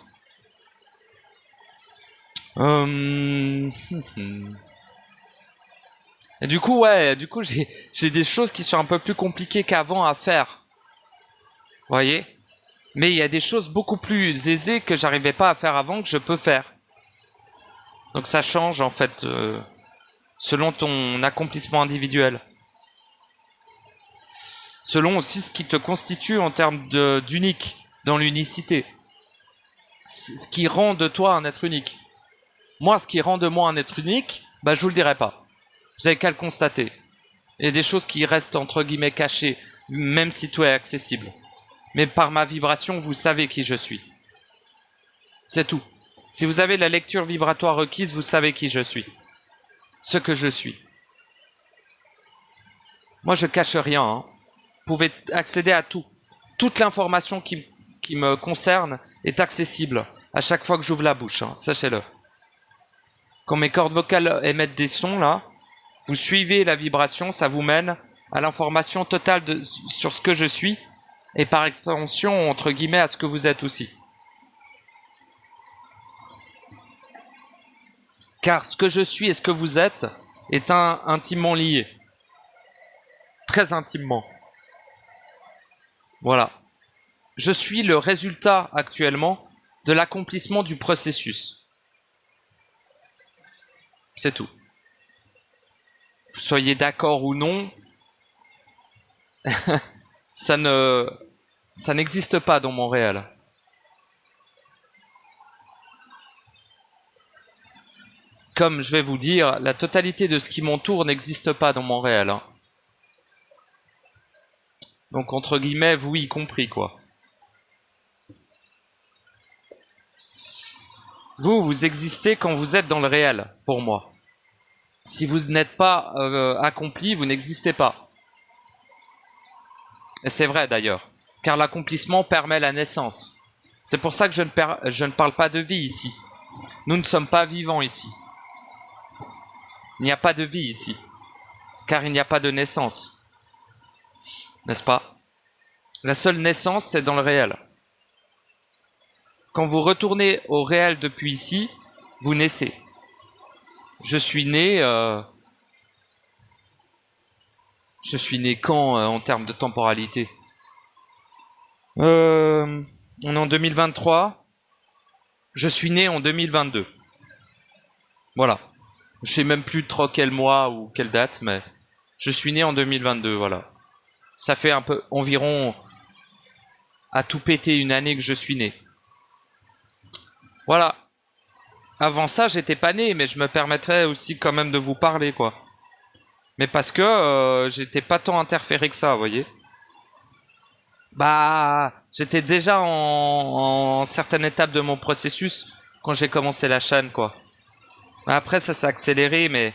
Et du coup, ouais, j'ai des choses qui sont un peu plus compliquées qu'avant à faire. Voyez ? Mais il y a des choses beaucoup plus aisées que j'arrivais pas à faire avant que je peux faire. Donc ça change en fait selon ton accomplissement individuel. Selon aussi ce qui te constitue en termes d'unique, dans l'unicité. Ce qui rend de toi un être unique. Moi, ce qui rend de moi un être unique, bah je vous le dirai pas. Vous avez qu'à le constater. Il y a des choses qui restent entre guillemets cachées, même si tout est accessible. Mais par ma vibration, vous savez qui je suis. C'est tout. Si vous avez la lecture vibratoire requise, vous savez qui je suis. Ce que je suis. Moi, je cache rien. Hein. Vous pouvez accéder à tout. Toute l'information qui me concerne est accessible à chaque fois que j'ouvre la bouche. Hein. Sachez-le. Quand mes cordes vocales émettent des sons, là, vous suivez la vibration, ça vous mène à l'information totale sur ce que je suis et par extension, entre guillemets, à ce que vous êtes aussi. Car ce que je suis et ce que vous êtes est intimement lié. Très intimement. Voilà. Je suis le résultat actuellement de l'accomplissement du processus. C'est tout. Vous soyez d'accord ou non, ça n'existe pas dans mon réel. Comme je vais vous dire, la totalité de ce qui m'entoure n'existe pas dans mon réel. Hein. Donc entre guillemets, vous y compris quoi. Vous existez quand vous êtes dans le réel, pour moi. Si vous n'êtes pas accompli, vous n'existez pas. Et c'est vrai d'ailleurs, car l'accomplissement permet la naissance. C'est pour ça que je ne parle pas de vie ici. Nous ne sommes pas vivants ici. Il n'y a pas de vie ici, car il n'y a pas de naissance. N'est-ce pas ? La seule naissance, c'est dans le réel. quand vous retournez au réel depuis ici, vous naissez. Je suis né quand en termes de temporalité? On est en 2023. Je suis né en 2022. Voilà. Je sais même plus trop quel mois ou quelle date, mais je suis né en 2022, voilà. Ça fait un peu environ à tout péter une année que je suis né. Voilà. Avant ça, j'étais pas né, mais je me permettrais aussi quand même de vous parler, quoi. Mais parce que j'étais pas tant interféré que ça, vous voyez. Bah, j'étais déjà en certaines étapes de mon processus quand j'ai commencé la chaîne, quoi. Après, ça s'est accéléré, mais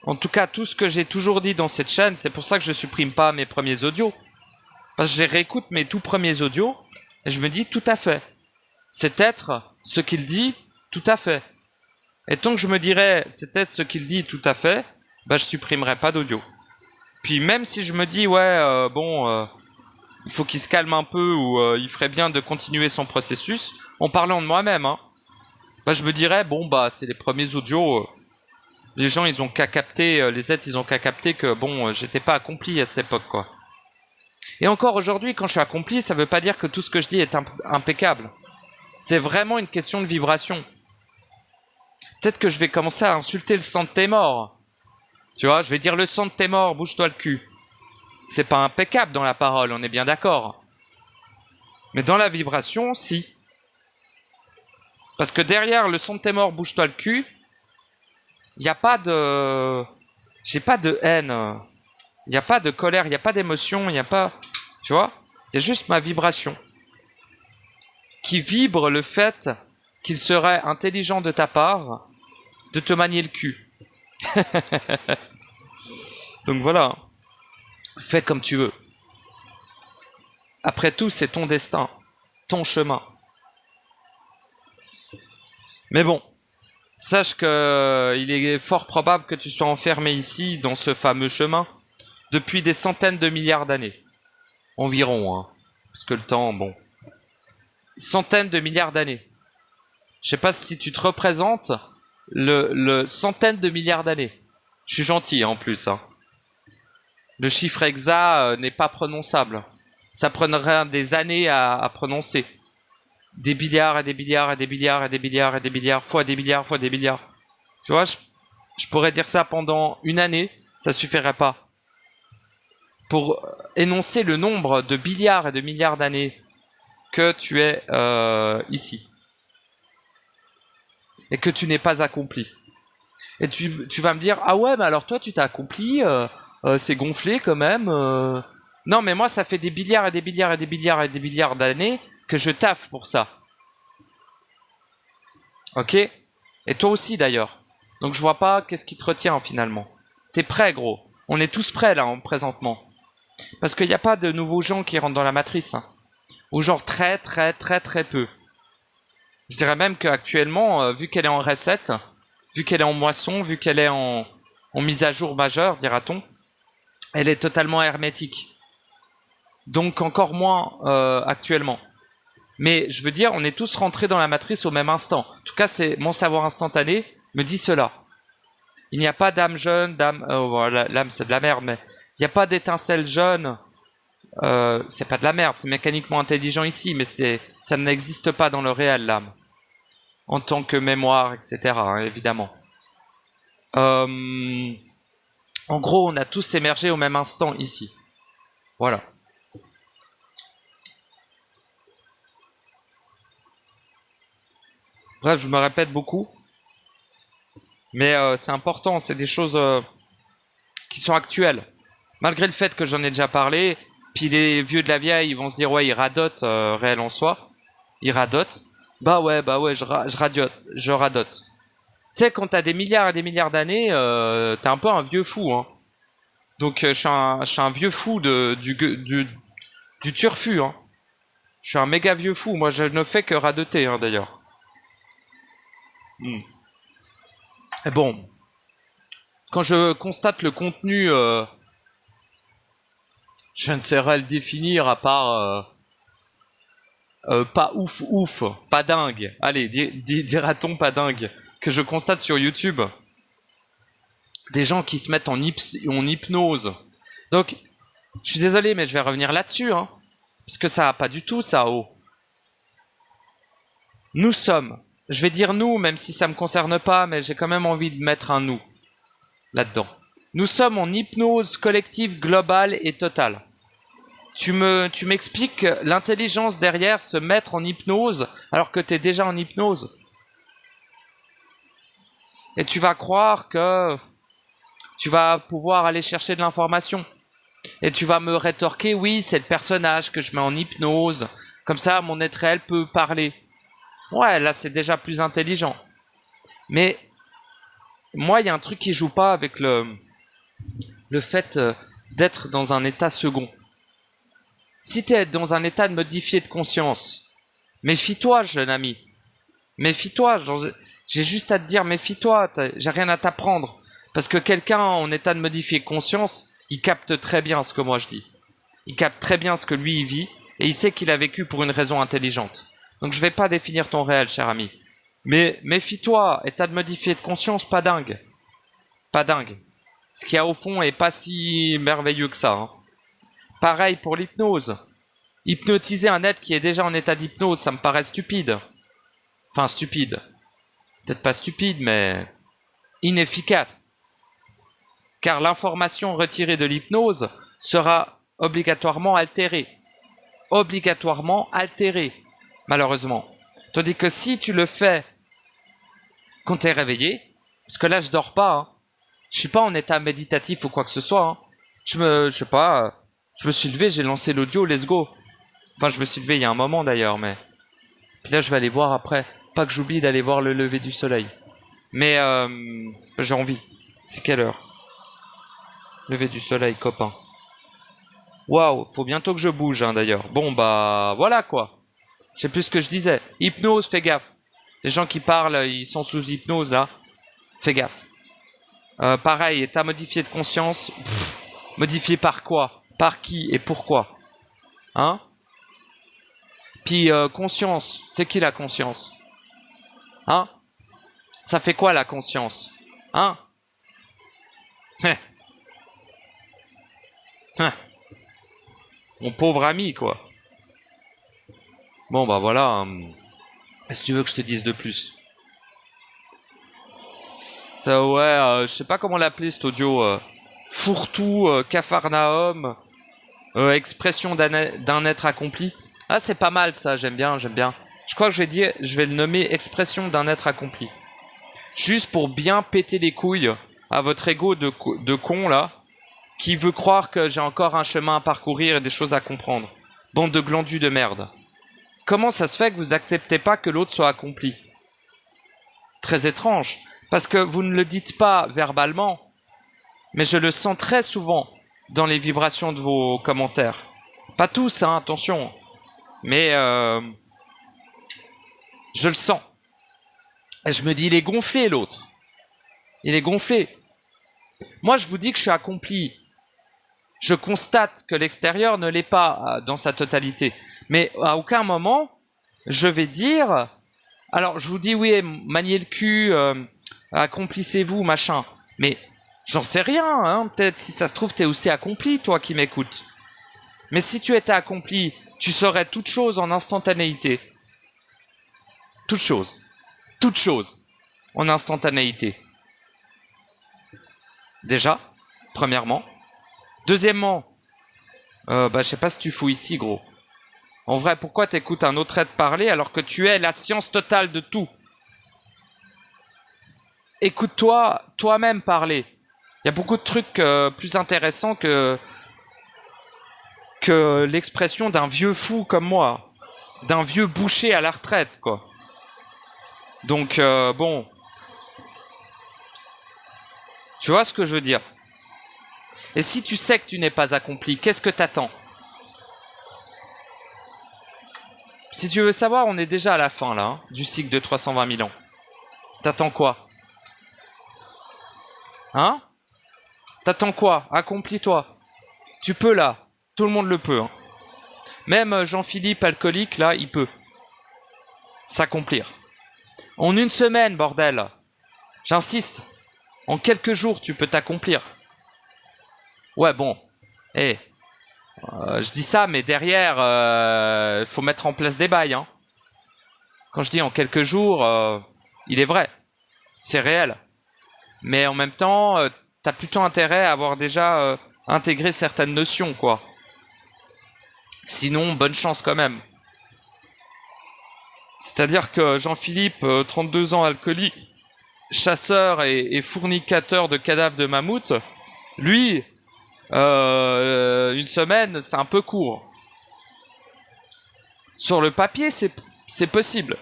en tout cas, tout ce que j'ai toujours dit dans cette chaîne, c'est pour ça que je supprime pas mes premiers audios. Parce que je réécoute mes tout premiers audios et je me dis tout à fait. C'est être ce qu'il dit tout à fait. Et tant que je me dirais c'est être ce qu'il dit tout à fait, bah je supprimerai pas d'audio. Puis même si je me dis ouais il faut qu'il se calme un peu ou il ferait bien de continuer son processus, en parlant de moi-même, hein, bah je me dirais bon bah c'est les premiers audios. Les gens ils ont qu'à capter, les êtres ils ont qu'à capter que bon j'étais pas accompli à cette époque quoi. Et encore aujourd'hui quand je suis accompli, ça veut pas dire que tout ce que je dis est impeccable. C'est vraiment une question de vibration. Peut-être que je vais commencer à insulter le sang de tes morts. Tu vois, je vais dire le sang de tes morts, bouge-toi le cul. C'est pas impeccable dans la parole, on est bien d'accord. Mais dans la vibration, si. Parce que derrière le sang de tes morts, bouge-toi le cul, il n'y a pas de... J'ai pas de haine. Il n'y a pas de colère, il n'y a pas d'émotion, il n'y a pas... Tu vois? Il y a juste ma vibration. Qui vibre le fait qu'il serait intelligent de ta part de te manier le cul. Donc voilà. Fais comme tu veux. Après tout, c'est ton destin, ton chemin. Mais bon, sache que il est fort probable que tu sois enfermé ici, dans ce fameux chemin, depuis des centaines de milliards d'années. Environ, hein. Parce que le temps, bon... Centaines de milliards d'années. Je sais pas si tu te représentes le centaines de milliards d'années. Je suis gentil, hein, en plus, hein. Le chiffre exact n'est pas prononçable. Ça prendrait des années à prononcer. Des milliards et des milliards et des milliards et des milliards et des milliards, fois des milliards, fois des milliards. Tu vois, je pourrais dire ça pendant une année, ça suffirait pas. Pour énoncer le nombre de milliards et de milliards d'années que tu es ici. Et que tu n'es pas accompli. Et tu vas me dire, ah ouais, mais alors toi tu t'as accompli, c'est gonflé quand même. Non, mais moi ça fait des milliards et des milliards et des milliards et des milliards d'années que je taffe pour ça. Ok? Et toi aussi d'ailleurs. Donc je vois pas qu'est-ce qui te retient finalement. T'es prêt gros. On est tous prêts là présentement. Parce qu'il n'y a pas de nouveaux gens qui rentrent dans la matrice. Hein. Ou genre très peu. Je dirais même qu'actuellement, vu qu'elle est en reset, vu qu'elle est en moisson, vu qu'elle est en mise à jour majeure, dira-t-on, elle est totalement hermétique. Donc encore moins actuellement. Mais je veux dire, on est tous rentrés dans la matrice au même instant. En tout cas, c'est mon savoir instantané me dit cela. Il n'y a pas d'âme jeune, d'âme... voilà, l'âme, c'est de la merde, mais il n'y a pas d'étincelle jeune. C'est pas de la merde, c'est mécaniquement intelligent ici, mais ça n'existe pas dans le réel, l'âme. En tant que mémoire, etc., hein, évidemment. En gros, on a tous émergé au même instant ici. Voilà. Bref, je me répète beaucoup. Mais c'est important, c'est des choses qui sont actuelles. Malgré le fait que j'en ai déjà parlé, puis les vieux de la vieille, ils vont se dire, ouais, ils radotent, réel en soi. Ils radotent. Bah ouais, je radote. Tu sais, quand t'as des milliards et des milliards d'années, t'es un peu un vieux fou, hein. Donc, je suis un vieux fou du turfu, hein. Je suis un méga vieux fou. Moi, je ne fais que radoter, hein, d'ailleurs. Et bon, quand je constate le contenu, je ne saurais le définir à part pas ouf ouf, pas dingue. Allez, dira-t-on pas dingue, que je constate sur YouTube. Des gens qui se mettent en hypnose. Donc, je suis désolé, mais je vais revenir là-dessus, hein, parce que ça va pas du tout, ça, oh. Nous sommes, je vais dire nous, même si ça me concerne pas, mais j'ai quand même envie de mettre un nous là-dedans. Nous sommes en hypnose collective globale et totale. Tu m'expliques l'intelligence derrière se mettre en hypnose alors que tu es déjà en hypnose. Et tu vas croire que tu vas pouvoir aller chercher de l'information. Et tu vas me rétorquer, oui, c'est le personnage que je mets en hypnose. Comme ça, mon être réel peut parler. Ouais, là, c'est déjà plus intelligent. Mais moi, il y a un truc qui joue pas avec le fait d'être dans un état second. Si tu es dans un état de modifié de conscience, méfie-toi, jeune ami. Méfie-toi. J'ai juste à te dire, méfie-toi. J'ai rien à t'apprendre. Parce que quelqu'un en état de modifié de conscience, il capte très bien ce que moi je dis. Il capte très bien ce que lui il vit. Et il sait qu'il a vécu pour une raison intelligente. Donc je vais pas définir ton réel, cher ami. Mais méfie-toi, état de modifié de conscience, pas dingue. Pas dingue. Ce qu'il y a au fond est pas si merveilleux que ça. Hein. Pareil pour l'hypnose. Hypnotiser un être qui est déjà en état d'hypnose, ça me paraît stupide. Enfin, stupide. Peut-être pas stupide, mais inefficace. Car l'information retirée de l'hypnose sera obligatoirement altérée. Obligatoirement altérée. Malheureusement. Tandis que si tu le fais quand tu es réveillé, parce que là je dors pas, hein. Je suis pas en état méditatif ou quoi que ce soit. Hein. Je sais pas, je me suis levé, j'ai lancé l'audio, let's go. Enfin, je me suis levé il y a un moment d'ailleurs, mais puis là je vais aller voir après. Pas que j'oublie d'aller voir le lever du soleil. Mais j'ai envie. C'est quelle heure? Lever du soleil, copain. Waouh, faut bientôt que je bouge, hein, d'ailleurs. Bon bah voilà quoi. Je sais plus ce que je disais. Hypnose, fais gaffe. Les gens qui parlent, ils sont sous hypnose, là. Fais gaffe. Pareil, état modifié de conscience. Modifié par quoi? Par qui et pourquoi? Hein? Puis, conscience. C'est qui la conscience? Hein? Ça fait quoi la conscience? Hein? Mon pauvre ami, quoi. Bon, bah voilà. Est-ce que tu veux que je te dise de plus? Ça, ouais, je sais pas comment l'appeler cet audio. Fourre-tout, Capharnaüm, expression d'un être accompli. Ah, c'est pas mal ça, j'aime bien, j'aime bien. Je crois que je vais le nommer expression d'un être accompli. Juste pour bien péter les couilles à votre ego de con là, qui veut croire que j'ai encore un chemin à parcourir et des choses à comprendre. Bande de glandus de merde. Comment ça se fait que vous acceptez pas que l'autre soit accompli? Très étrange, parce que vous ne le dites pas verbalement, mais je le sens très souvent dans les vibrations de vos commentaires. Pas tous, hein, attention, mais je le sens. Et je me dis, il est gonflé l'autre. Il est gonflé. Moi, je vous dis que je suis accompli. Je constate que l'extérieur ne l'est pas dans sa totalité. Mais à aucun moment, je vais dire... Alors, je vous dis, oui, maniez le cul, accomplissez-vous, machin. Mais j'en sais rien, hein. Peut-être, si ça se trouve, t'es aussi accompli, toi qui m'écoutes. Mais si tu étais accompli, tu saurais toute chose en instantanéité. Toute chose. Toute chose en instantanéité. Déjà, premièrement. Deuxièmement, je sais pas si tu fous ici, gros. En vrai, pourquoi t'écoutes un autre être parler alors que tu es la science totale de tout? Écoute-toi toi-même parler. Il y a beaucoup de trucs plus intéressants que l'expression d'un vieux fou comme moi. D'un vieux boucher à la retraite, quoi. Donc, bon. Tu vois ce que je veux dire? Et si tu sais que tu n'es pas accompli, qu'est-ce que t'attends? Si tu veux savoir, on est déjà à la fin, là, hein, du cycle de 320 000 ans. T'attends quoi? Hein? T'attends quoi? Accomplis-toi. Tu peux, là. Tout le monde le peut, hein. Même Jean-Philippe alcoolique, là, il peut s'accomplir. En une semaine, bordel. J'insiste. En quelques jours, tu peux t'accomplir. Ouais, bon. Je dis ça, mais derrière, faut mettre en place des bails. Hein. Quand je dis en quelques jours, il est vrai. C'est réel. Mais en même temps, t'as plutôt intérêt à avoir déjà intégré certaines notions, quoi. Sinon, bonne chance quand même. C'est-à-dire que Jean-Philippe, 32 ans, alcoolique, chasseur et fournicateur de cadavres de mammouth, lui, une semaine, c'est un peu court. Sur le papier, c'est possible.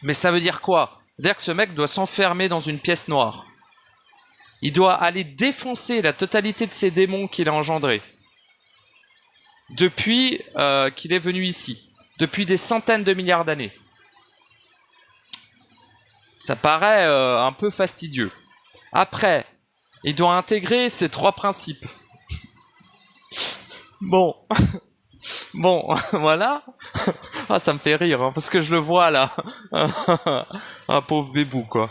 Mais ça veut dire quoi? C'est-à-dire que ce mec doit s'enfermer dans une pièce noire. Il doit aller défoncer la totalité de ces démons qu'il a engendrés. Depuis qu'il est venu ici. Depuis des centaines de milliards d'années. Ça paraît un peu fastidieux. Après, il doit intégrer ces 3 principes. Bon. Bon, voilà. Ah, ça me fait rire, hein, parce que je le vois là. Un pauvre bébou, quoi.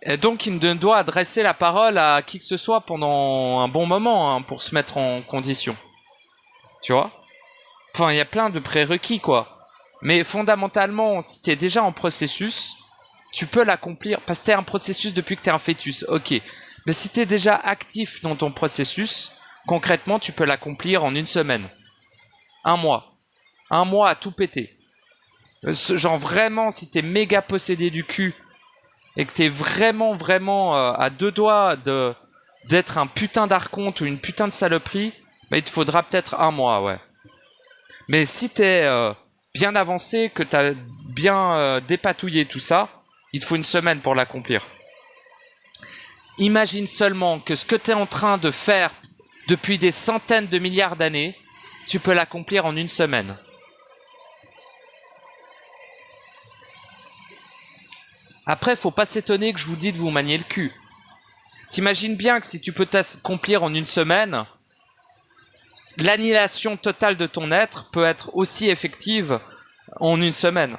Et donc, il ne doit adresser la parole à qui que ce soit pendant un bon moment, hein, pour se mettre en condition. Tu vois? Enfin, il y a plein de prérequis, quoi. Mais fondamentalement, si t'es déjà en processus, tu peux l'accomplir. Parce que t'es un processus depuis que t'es un fœtus, ok. Mais si t'es déjà actif dans ton processus, concrètement, tu peux l'accomplir en une semaine. 1 mois. 1 mois à tout péter. Genre vraiment, si t'es méga possédé du cul et que t'es vraiment à 2 doigts d'être un putain d'archonte ou une putain de saloperie, bah, il te faudra peut-être 1 mois, ouais. Mais si t'es bien avancé, que t'as bien dépatouillé tout ça, il te faut une semaine pour l'accomplir. Imagine seulement que ce que t'es en train de faire depuis des centaines de milliards d'années, tu peux l'accomplir en une semaine. Après, faut pas s'étonner que je vous dise de vous manier le cul. T'imagines bien que si tu peux t'accomplir en une semaine, l'annihilation totale de ton être peut être aussi effective en une semaine.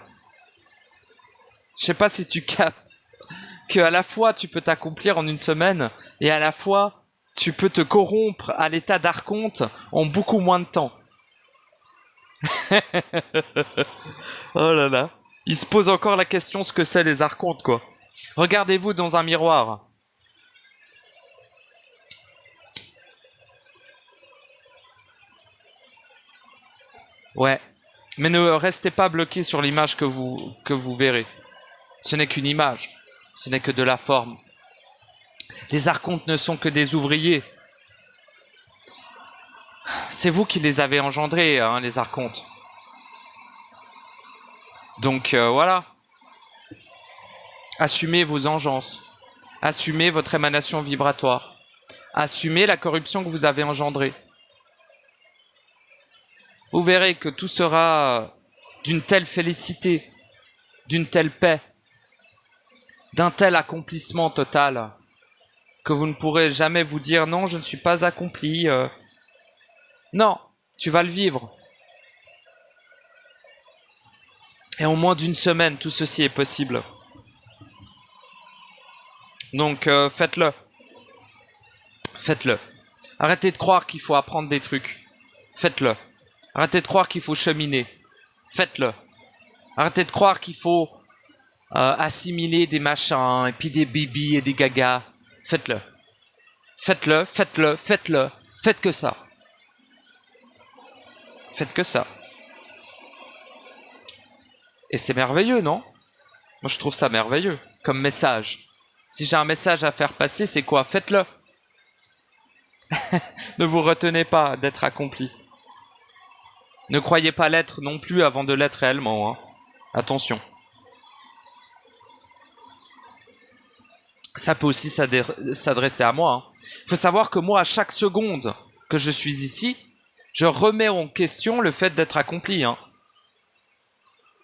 Je sais pas si tu captes que à la fois tu peux t'accomplir en une semaine et à la fois tu peux te corrompre à l'état d'archonte en beaucoup moins de temps. Oh là là. Il se pose encore la question ce que c'est les archontes, quoi. Regardez-vous dans un miroir. Ouais. Mais ne restez pas bloqué sur l'image que vous verrez. Ce n'est qu'une image. Ce n'est que de la forme. Les archontes ne sont que des ouvriers. C'est vous qui les avez engendrés, hein, les archontes. Donc voilà. Assumez vos engences. Assumez votre émanation vibratoire. Assumez la corruption que vous avez engendrée. Vous verrez que tout sera d'une telle félicité, d'une telle paix, d'un tel accomplissement total, que vous ne pourrez jamais vous dire « Non, je ne suis pas accompli. » Non, tu vas le vivre. Et en moins d'une semaine, tout ceci est possible. Donc, faites-le. Faites-le. Arrêtez de croire qu'il faut apprendre des trucs. Faites-le. Arrêtez de croire qu'il faut cheminer. Faites-le. Arrêtez de croire qu'il faut assimiler des machins, et puis des bibis et des gagas. Faites-le. Faites-le, faites-le, faites-le. Faites que ça. Faites que ça. Et c'est merveilleux, non? Moi, je trouve ça merveilleux, comme message. Si j'ai un message à faire passer, c'est quoi? Faites-le. Ne vous retenez pas d'être accompli. Ne croyez pas l'être non plus avant de l'être réellement. Hein. Attention. Ça peut aussi s'adresser à moi. Il faut savoir que moi, à chaque seconde que je suis ici, je remets en question le fait d'être accompli. Hein.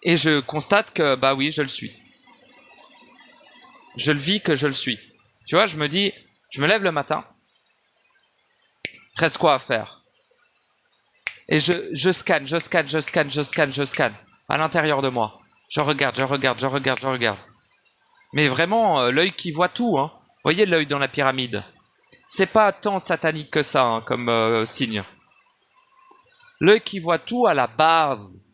Et je constate que, bah oui, je le suis. Je le vis que je le suis. Tu vois, je me dis, je me lève le matin, reste quoi à faire? Et je scanne, je scanne, je scanne, je scanne, je scanne. À l'intérieur de moi. Je regarde, je regarde, je regarde, je regarde. Mais vraiment, l'œil qui voit tout, hein. Vous voyez l'œil dans la pyramide? C'est pas tant satanique que ça, hein, comme signe. L'œil qui voit tout à la base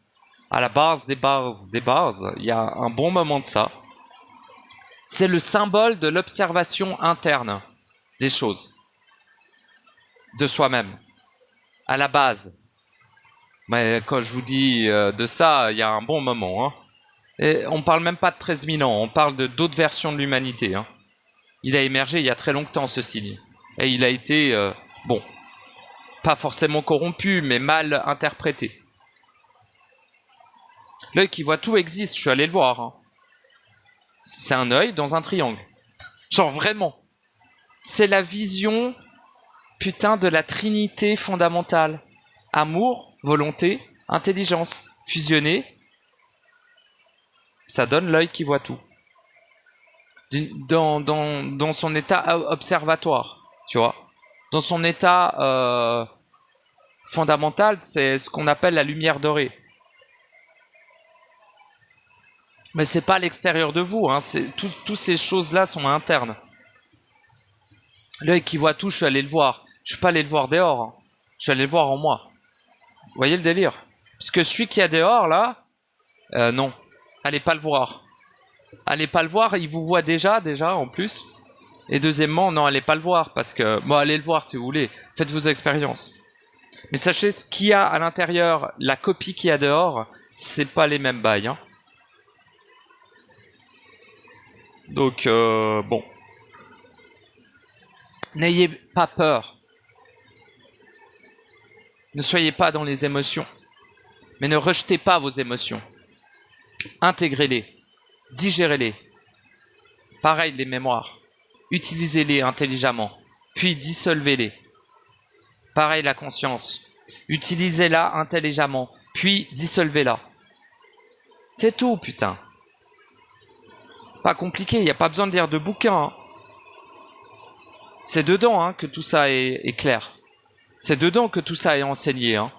des bases, il y a un bon moment de ça. C'est le symbole de l'observation interne des choses, de soi-même, à la base. Mais quand je vous dis de ça, il y a un bon moment. Hein. Et on parle même pas de 13 000 ans, on parle de d'autres versions de l'humanité. Hein. Il a émergé il y a très longtemps, ce signe. Et il a été, bon, pas forcément corrompu, mais mal interprété. L'œil qui voit tout existe, je suis allé le voir. Hein. C'est un œil dans un triangle. Genre vraiment. C'est la vision, putain, de la trinité fondamentale. Amour, volonté, intelligence. Fusionné, ça donne l'œil qui voit tout. Dans son état observatoire, tu vois. Dans son état fondamental, c'est ce qu'on appelle la lumière dorée. Mais c'est pas à l'extérieur de vous, hein. Toutes ces choses-là sont internes. L'œil qui voit tout, je suis allé le voir. Je suis pas allé le voir dehors. Hein. Je suis allé le voir en moi. Vous voyez le délire? Parce que celui qui est dehors, là, non. Allez pas le voir. Allez pas le voir, il vous voit déjà, en plus. Et deuxièmement, non, allez pas le voir, parce que... Bon, allez le voir si vous voulez. Faites vos expériences. Mais sachez, ce qu'il y a à l'intérieur, la copie qu'il y a dehors, c'est pas les mêmes bails, hein. Donc, bon. N'ayez pas peur. Ne soyez pas dans les émotions. Mais ne rejetez pas vos émotions. Intégrez-les. Digérez-les. Pareil, les mémoires. Utilisez-les intelligemment. Puis dissolvez-les. Pareil, la conscience. Utilisez-la intelligemment. Puis dissolvez-la. C'est tout, putain. Pas compliqué, il n'y a pas besoin de lire de bouquins. Hein. C'est dedans hein, que tout ça est clair. C'est dedans que tout ça est enseigné. Hein.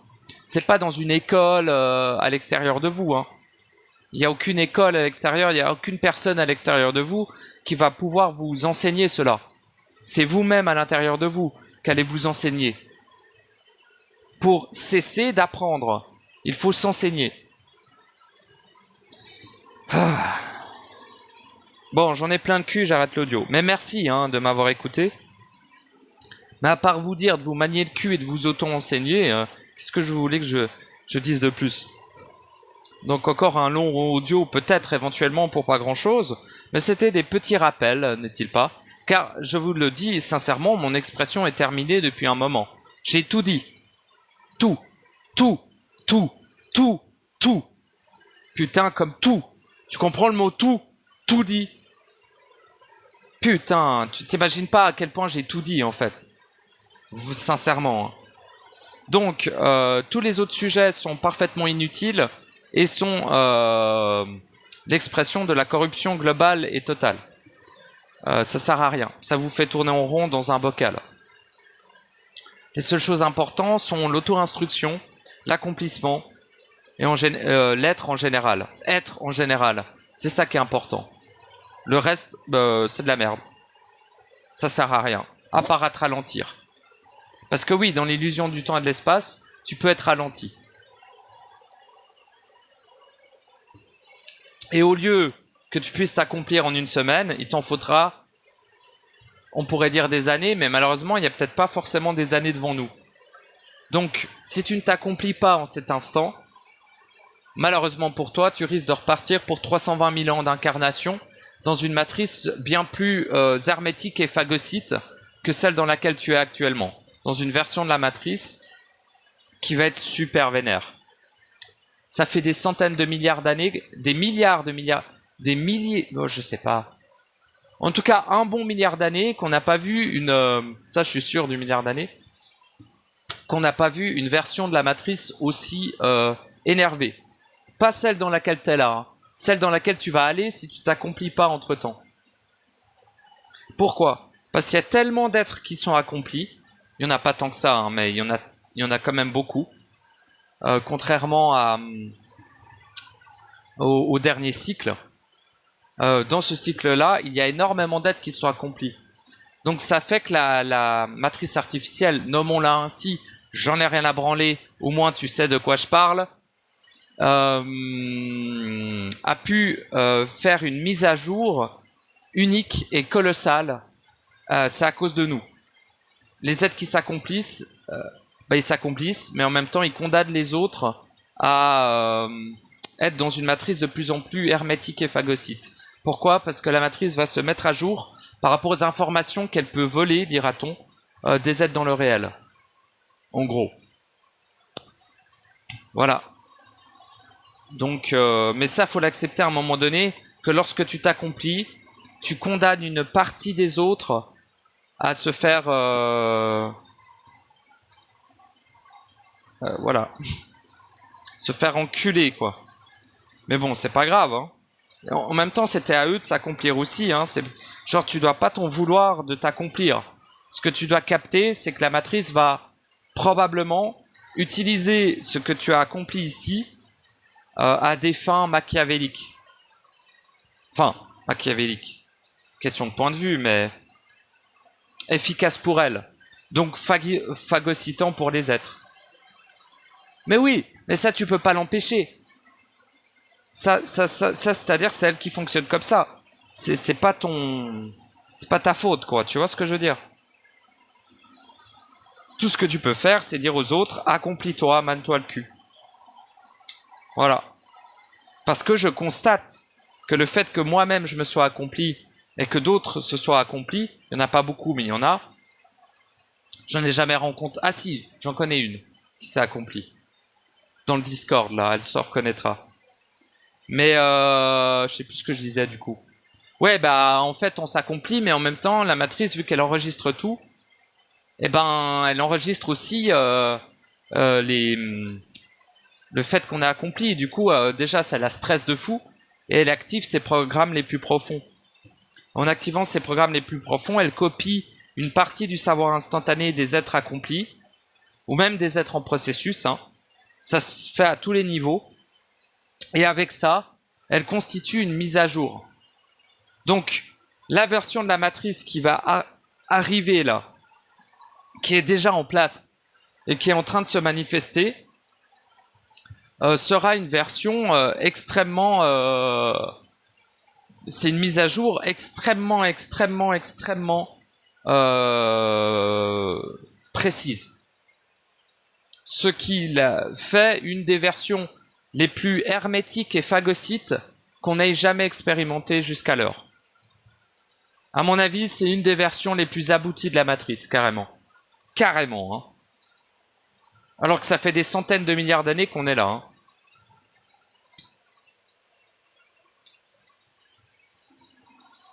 C'est pas dans une école à l'extérieur de vous. Hein. Il n'y a aucune école à l'extérieur, il n'y a aucune personne à l'extérieur de vous qui va pouvoir vous enseigner cela. C'est vous-même à l'intérieur de vous qu'allez vous enseigner. Pour cesser d'apprendre, il faut s'enseigner. Ah. Bon, j'en ai plein le cul, j'arrête l'audio. Mais merci hein, de m'avoir écouté. Mais à part vous dire de vous manier le cul et de vous auto-enseigner, qu'est-ce que je voulais que je dise de plus? Donc encore un long audio peut-être éventuellement pour pas grand-chose, mais c'était des petits rappels, n'est-il pas? Car je vous le dis sincèrement, mon expression est terminée depuis un moment. J'ai tout dit. Tout. Tout. Tout. Tout. Tout. Putain, comme tout. Tu comprends le mot tout? Tout dit. Putain, tu t'imagines pas à quel point j'ai tout dit en fait. Sincèrement. Donc, tous les autres sujets sont parfaitement inutiles et sont l'expression de la corruption globale et totale. Ça sert à rien. Ça vous fait tourner en rond dans un bocal. Les seules choses importantes sont l'auto-instruction, l'accomplissement et l'être en général. Être en général. C'est ça qui est important. Le reste, c'est de la merde. Ça sert à rien. À part à te ralentir. Parce que oui, dans l'illusion du temps et de l'espace, tu peux être ralenti. Et au lieu que tu puisses t'accomplir en une semaine, il t'en faudra, on pourrait dire des années, mais malheureusement, il n'y a peut-être pas forcément des années devant nous. Donc, si tu ne t'accomplis pas en cet instant, malheureusement pour toi, tu risques de repartir pour 320 000 ans d'incarnation dans une matrice bien plus hermétique et phagocyte que celle dans laquelle tu es actuellement. Dans une version de la matrice qui va être super vénère. Ça fait des centaines de milliards d'années, des milliards de milliards, des milliers, oh, je sais pas. En tout cas, un bon milliard d'années qu'on n'a pas vu une, ça je suis sûr du milliard d'années, qu'on n'a pas vu une version de la matrice aussi énervée. Pas celle dans laquelle t'es là, hein. Celle dans laquelle tu vas aller si tu t'accomplis pas entre-temps. Pourquoi? Parce qu'il y a tellement d'êtres qui sont accomplis, il n'y en a pas tant que ça, hein, mais il y en a quand même beaucoup. contrairement au dernier cycle. Dans ce cycle-là, il y a énormément d'êtres qui sont accomplis. Donc ça fait que la matrice artificielle, nommons-la ainsi, j'en ai rien à branler, au moins tu sais de quoi je parle, a pu faire une mise à jour unique et colossale. C'est à cause de nous. Les êtres qui s'accomplissent, ils s'accomplissent, mais en même temps ils condamnent les autres à être dans une matrice de plus en plus hermétique et phagocyte. Pourquoi? Parce que la matrice va se mettre à jour par rapport aux informations qu'elle peut voler, dira-t-on, des êtres dans le réel. En gros. Voilà. Donc, mais ça, faut l'accepter à un moment donné, que lorsque tu t'accomplis, tu condamnes une partie des autres à se faire... voilà. Se faire enculer, quoi. Mais bon, c'est pas grave, hein. En même temps, c'était à eux de s'accomplir aussi, hein. C'est genre, tu dois pas t'en vouloir de t'accomplir. Ce que tu dois capter, c'est que la matrice va probablement utiliser ce que tu as accompli ici à des fins machiavéliques. Enfin, machiavéliques. C'est question de point de vue, mais efficace pour elle. Donc phagocytant pour les êtres. Mais oui, mais ça tu peux pas l'empêcher. Ça c'est-à-dire c'est elle qui fonctionne comme ça. C'est pas ta faute, quoi. Tu vois ce que je veux dire? Tout ce que tu peux faire, c'est dire aux autres, accomplis-toi, mane-toi le cul. Voilà. Parce que je constate que le fait que moi-même je me sois accompli et que d'autres se soient accomplis, il n'y en a pas beaucoup, mais il y en a. J'en ai jamais rencontré. Ah si, j'en connais une qui s'est accomplie. Dans le Discord, là, elle se reconnaîtra. Mais je sais plus ce que je disais du coup. Ouais, bah en fait on s'accomplit, mais en même temps la matrice, vu qu'elle enregistre tout, eh ben elle enregistre aussi le fait qu'on a accompli. Et du coup, déjà ça la stresse de fou, et elle active ses programmes les plus profonds. En activant ses programmes les plus profonds, elle copie une partie du savoir instantané des êtres accomplis, ou même des êtres en processus, hein. Ça se fait à tous les niveaux. Et avec ça, elle constitue une mise à jour. Donc, la version de la matrice qui va arriver là, qui est déjà en place et qui est en train de se manifester, sera une version extrêmement... c'est une mise à jour extrêmement précise. Ce qui fait une des versions les plus hermétiques et phagocytes qu'on ait jamais expérimenté jusqu'à l'heure. À mon avis, c'est une des versions les plus abouties de la matrice, carrément. Carrément, hein. Alors que ça fait des centaines de milliards d'années qu'on est là, hein.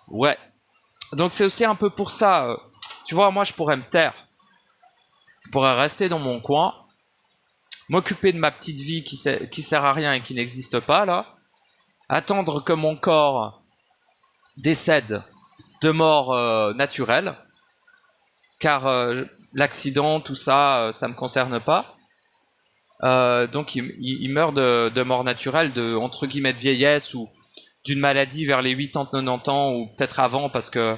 Ouais. Donc c'est aussi un peu pour ça. Tu vois, moi je pourrais me taire. Je pourrais rester dans mon coin, m'occuper de ma petite vie qui sert à rien et qui n'existe pas, là. Attendre que mon corps décède de mort naturelle. Car l'accident, tout ça, ça me concerne pas. Donc il meurt de mort naturelle, de entre guillemets de vieillesse ou d'une maladie vers les 80-90 ans ou peut-être avant parce que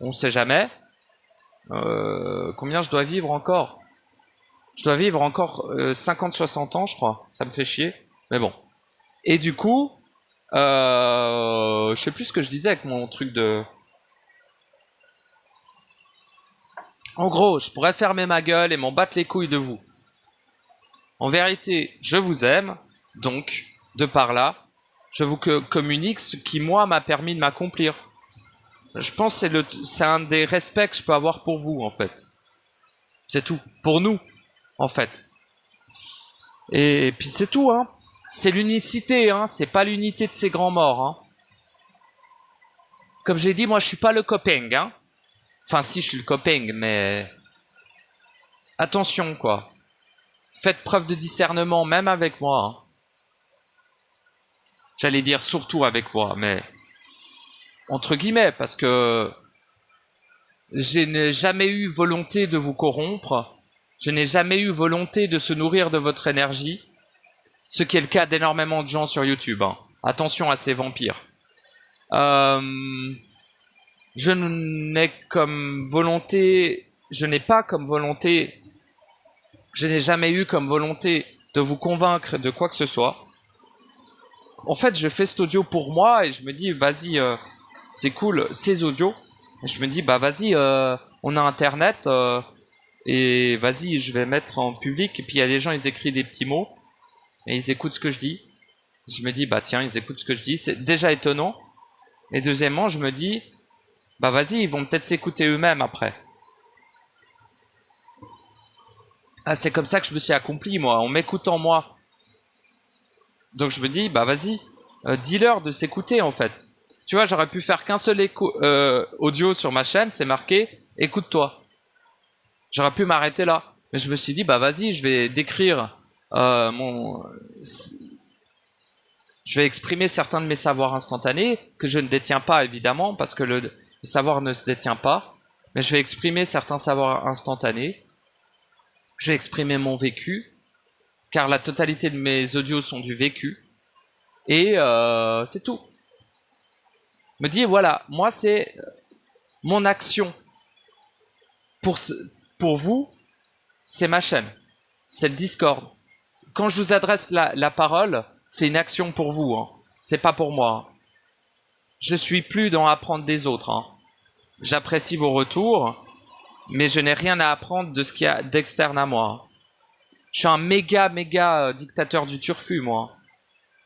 on sait jamais. Combien je dois vivre encore? Je dois vivre encore 50-60 ans, je crois. Ça me fait chier. Mais bon. Et du coup, je sais plus ce que je disais avec mon truc de... En gros, je pourrais fermer ma gueule et m'en battre les couilles de vous. En vérité, je vous aime. Donc, de par là, je vous communique ce qui, moi, m'a permis de m'accomplir. Je pense que c'est un des respects que je peux avoir pour vous, en fait. C'est tout. Pour nous, en fait. Et puis c'est tout, hein. C'est l'unicité, hein. C'est pas l'unité de ces grands morts, hein. Comme j'ai dit, moi, je suis pas le copain, hein. Enfin, si, je suis le copain, mais... Attention, quoi. Faites preuve de discernement, même avec moi, hein. J'allais dire surtout avec moi, mais... Entre guillemets, parce que... Je n'ai jamais eu volonté de vous corrompre. Je n'ai jamais eu volonté de se nourrir de votre énergie. Ce qui est le cas d'énormément de gens sur YouTube. Hein. Attention à ces vampires. Je n'ai pas comme volonté, je n'ai jamais eu comme volonté de vous convaincre de quoi que ce soit. En fait, je fais cet audio pour moi et je me dis, vas-y, c'est cool, ces audios. Et je me dis, bah vas-y, on a Internet et vas-y, je vais mettre en public. Et puis il y a des gens, ils écrivent des petits mots et ils écoutent ce que je dis. Je me dis, bah tiens, ils écoutent ce que je dis. C'est déjà étonnant. Et deuxièmement, je me dis, bah vas-y, ils vont peut-être s'écouter eux-mêmes après. Ah, c'est comme ça que je me suis accompli, moi, en m'écoutant moi. Donc je me dis, bah vas-y, dis-leur de s'écouter en fait. Tu vois, j'aurais pu faire qu'un seul audio sur ma chaîne, c'est marqué « Écoute-toi ». J'aurais pu m'arrêter là. Mais je me suis dit, bah vas-y, je vais décrire je vais exprimer certains de mes savoirs instantanés, que je ne détiens pas évidemment, parce que le savoir ne se détient pas. Mais je vais exprimer certains savoirs instantanés. Je vais exprimer mon vécu, car la totalité de mes audios sont du vécu. Et c'est tout. Me dit, voilà, moi c'est mon action. Pour vous, c'est ma chaîne. C'est le Discord. Quand je vous adresse la parole, c'est une action pour vous. Hein. C'est pas pour moi. Je suis plus dans apprendre des autres. Hein. J'apprécie vos retours, mais je n'ai rien à apprendre de ce qu'il y a d'externe à moi. Je suis un méga dictateur du turfu, moi.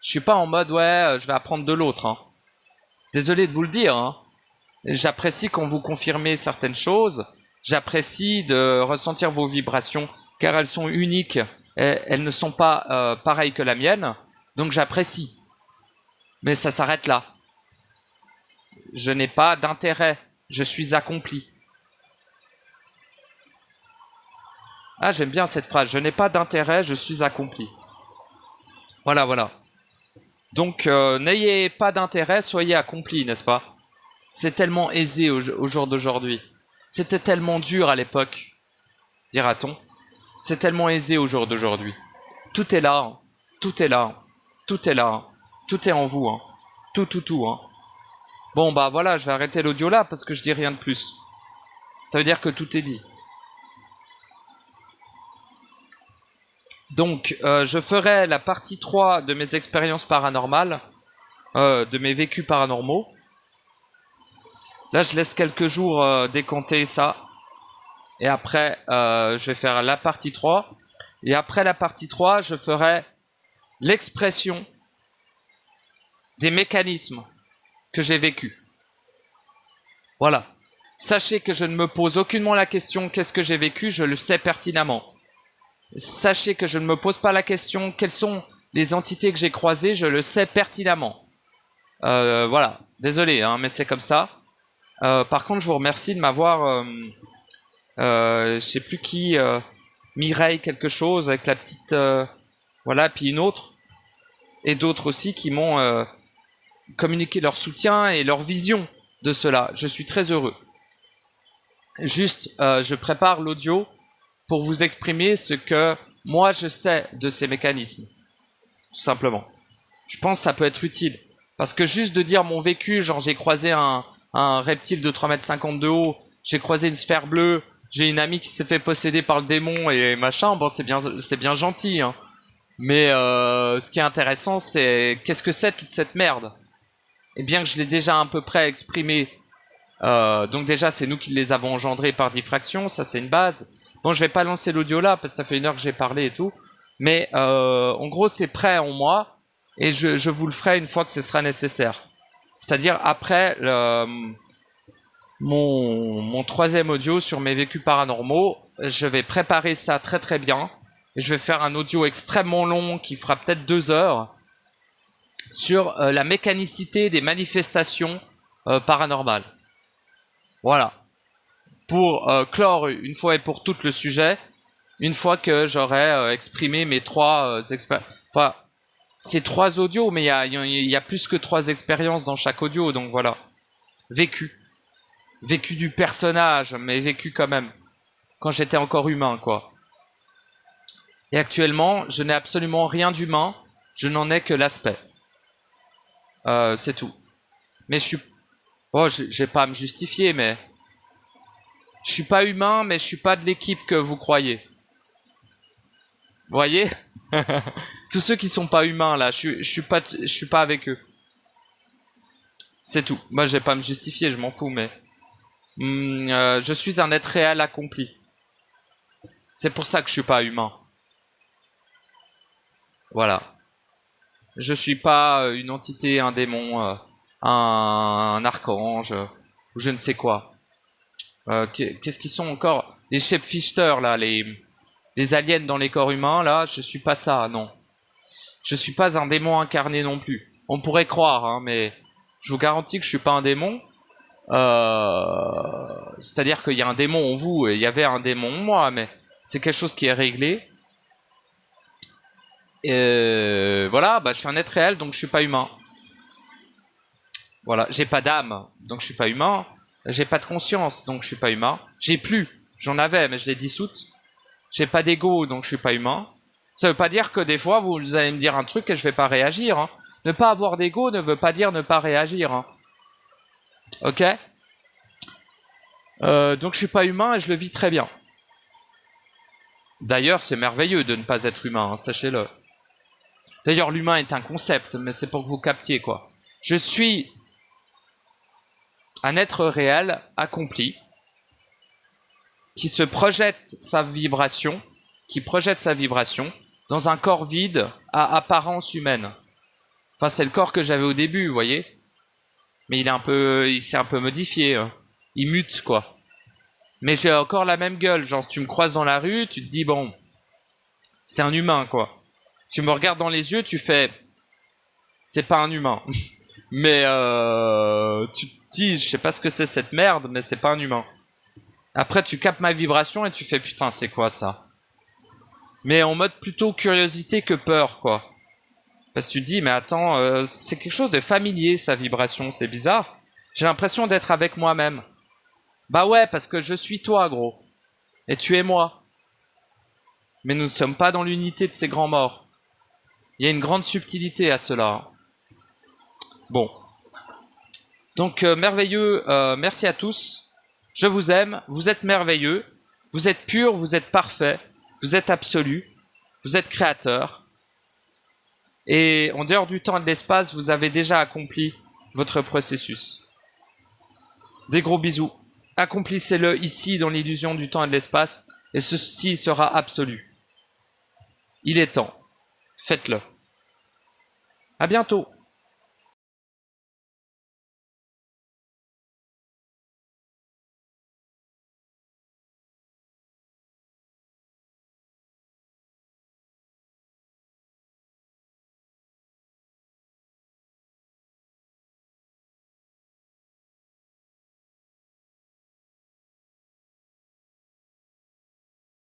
Je suis pas en mode, ouais, je vais apprendre de l'autre. Hein. Désolé de vous le dire. Hein. J'apprécie quand vous confirmez certaines choses. J'apprécie de ressentir vos vibrations, car elles sont uniques. Elles ne sont pas pareilles que la mienne. Donc j'apprécie. Mais ça s'arrête là. Je n'ai pas d'intérêt. Je suis accompli. Ah, j'aime bien cette phrase. Je n'ai pas d'intérêt, je suis accompli. Voilà, voilà. Donc, n'ayez pas d'intérêt, soyez accompli, n'est-ce pas? C'est tellement aisé au jour d'aujourd'hui. C'était tellement dur à l'époque, dira-t-on. C'est tellement aisé au jour d'aujourd'hui. Tout est là, hein. Tout est là, hein. Tout est là, hein. Tout est en vous, hein. Tout, hein. Bon, bah voilà, je vais arrêter l'audio là parce que je dis rien de plus. Ça veut dire que tout est dit. Donc, je ferai la partie 3 de mes expériences paranormales, de mes vécus paranormaux. Là, je laisse quelques jours décompter ça. Et après, je vais faire la partie 3. Et après la partie 3, je ferai l'expression des mécanismes que j'ai vécus. Voilà. Sachez que je ne me pose aucunement la question « Qu'est-ce que j'ai vécu ?» Je le sais pertinemment. Sachez que je ne me pose pas la question « Quelles sont les entités que j'ai croisées ?» Je le sais pertinemment. Voilà. Désolé, hein, mais c'est comme ça. Par contre, je vous remercie de m'avoir... je sais plus qui... Mireille quelque chose avec la petite... voilà, puis une autre. Et d'autres aussi qui m'ont communiqué leur soutien et leur vision de cela. Je suis très heureux. Juste, je prépare l'audio pour vous exprimer ce que moi je sais de ces mécanismes. Tout simplement. Je pense que ça peut être utile. Parce que juste de dire mon vécu, genre j'ai croisé un reptile de 3,50 m de haut, j'ai croisé une sphère bleue, j'ai une amie qui s'est fait posséder par le démon et machin, bon c'est bien gentil. Hein. Mais ce qui est intéressant, c'est qu'est-ce que c'est toute cette merde? Et bien que je l'ai déjà à peu près exprimé, donc déjà c'est nous qui les avons engendrés par diffraction, ça c'est une base. Bon, je vais pas lancer l'audio là parce que ça fait 1 heure que j'ai parlé et tout, mais en gros c'est prêt en moi et je vous le ferai une fois que ce sera nécessaire. C'est-à-dire après mon 3e audio sur mes vécus paranormaux, je vais préparer ça très très bien. Et je vais faire un audio extrêmement long qui fera peut-être 2 heures sur la mécanicité des manifestations paranormales. Voilà. Pour clore une fois et pour toutes le sujet, une fois que j'aurai exprimé mes 3 expériences. Enfin, c'est 3 audios, mais il y a plus que 3 expériences dans chaque audio, donc voilà. Vécu. Vécu du personnage, mais vécu quand même. Quand j'étais encore humain, quoi. Et actuellement, je n'ai absolument rien d'humain. Je n'en ai que l'aspect. C'est tout. Mais je suis... Bon, j'ai pas à me justifier, mais... Je suis pas humain, mais je suis pas de l'équipe que vous croyez. Vous voyez? Tous ceux qui sont pas humains, là, je suis pas avec eux. C'est tout. Moi, j'ai pas à me justifier, je m'en fous, mais... je suis un être réel accompli. C'est pour ça que je suis pas humain. Voilà. Je suis pas une entité, un démon, un archange, ou je ne sais quoi. Qu'est-ce qu'ils sont encore? Les shapeshifters, là, des aliens dans les corps humains, là, je suis pas ça, non. Je suis pas un démon incarné non plus. On pourrait croire, hein, mais je vous garantis que je suis pas un démon. C'est-à-dire qu'il y a un démon en vous, et il y avait un démon en moi, mais c'est quelque chose qui est réglé. Et voilà, bah, je suis un être réel, donc je suis pas humain. Voilà, j'ai pas d'âme, donc je suis pas humain. J'ai pas de conscience, donc je suis pas humain. J'ai plus, j'en avais, mais je l'ai dissoute. J'ai pas d'ego, donc je suis pas humain. Ça veut pas dire que des fois, vous allez me dire un truc et je vais pas réagir. Hein. Ne pas avoir d'ego ne veut pas dire ne pas réagir. Hein. Ok? Donc je suis pas humain et je le vis très bien. D'ailleurs, c'est merveilleux de ne pas être humain, hein, sachez-le. D'ailleurs, l'humain est un concept, mais c'est pour que vous captiez, quoi. Je suis un être réel accompli qui se projette sa vibration, dans un corps vide à apparence humaine. Enfin, c'est le corps que j'avais au début, vous voyez. Mais il s'est un peu modifié. Hein. Il mute, quoi. Mais j'ai encore la même gueule. Genre, tu me croises dans la rue, tu te dis, bon, c'est un humain, quoi. Tu me regardes dans les yeux, tu fais, c'est pas un humain. Mais tu te dis, je sais pas ce que c'est cette merde, mais c'est pas un humain. Après, tu captes ma vibration et tu fais, putain, c'est quoi ça? Mais en mode plutôt curiosité que peur, quoi. Parce que tu te dis, mais attends, c'est quelque chose de familier, sa vibration, c'est bizarre. J'ai l'impression d'être avec moi-même. Bah ouais, parce que je suis toi, gros. Et tu es moi. Mais nous ne sommes pas dans l'unité de ces grands morts. Il y a une grande subtilité à cela. Bon. Donc, merveilleux, merci à tous. Je vous aime, vous êtes merveilleux. Vous êtes purs, vous êtes parfaits. Vous êtes absolus. Vous êtes créateurs. Et en dehors du temps et de l'espace, vous avez déjà accompli votre processus. Des gros bisous. Accomplissez-le ici dans l'illusion du temps et de l'espace, et ceci sera absolu. Il est temps. Faites-le. À bientôt.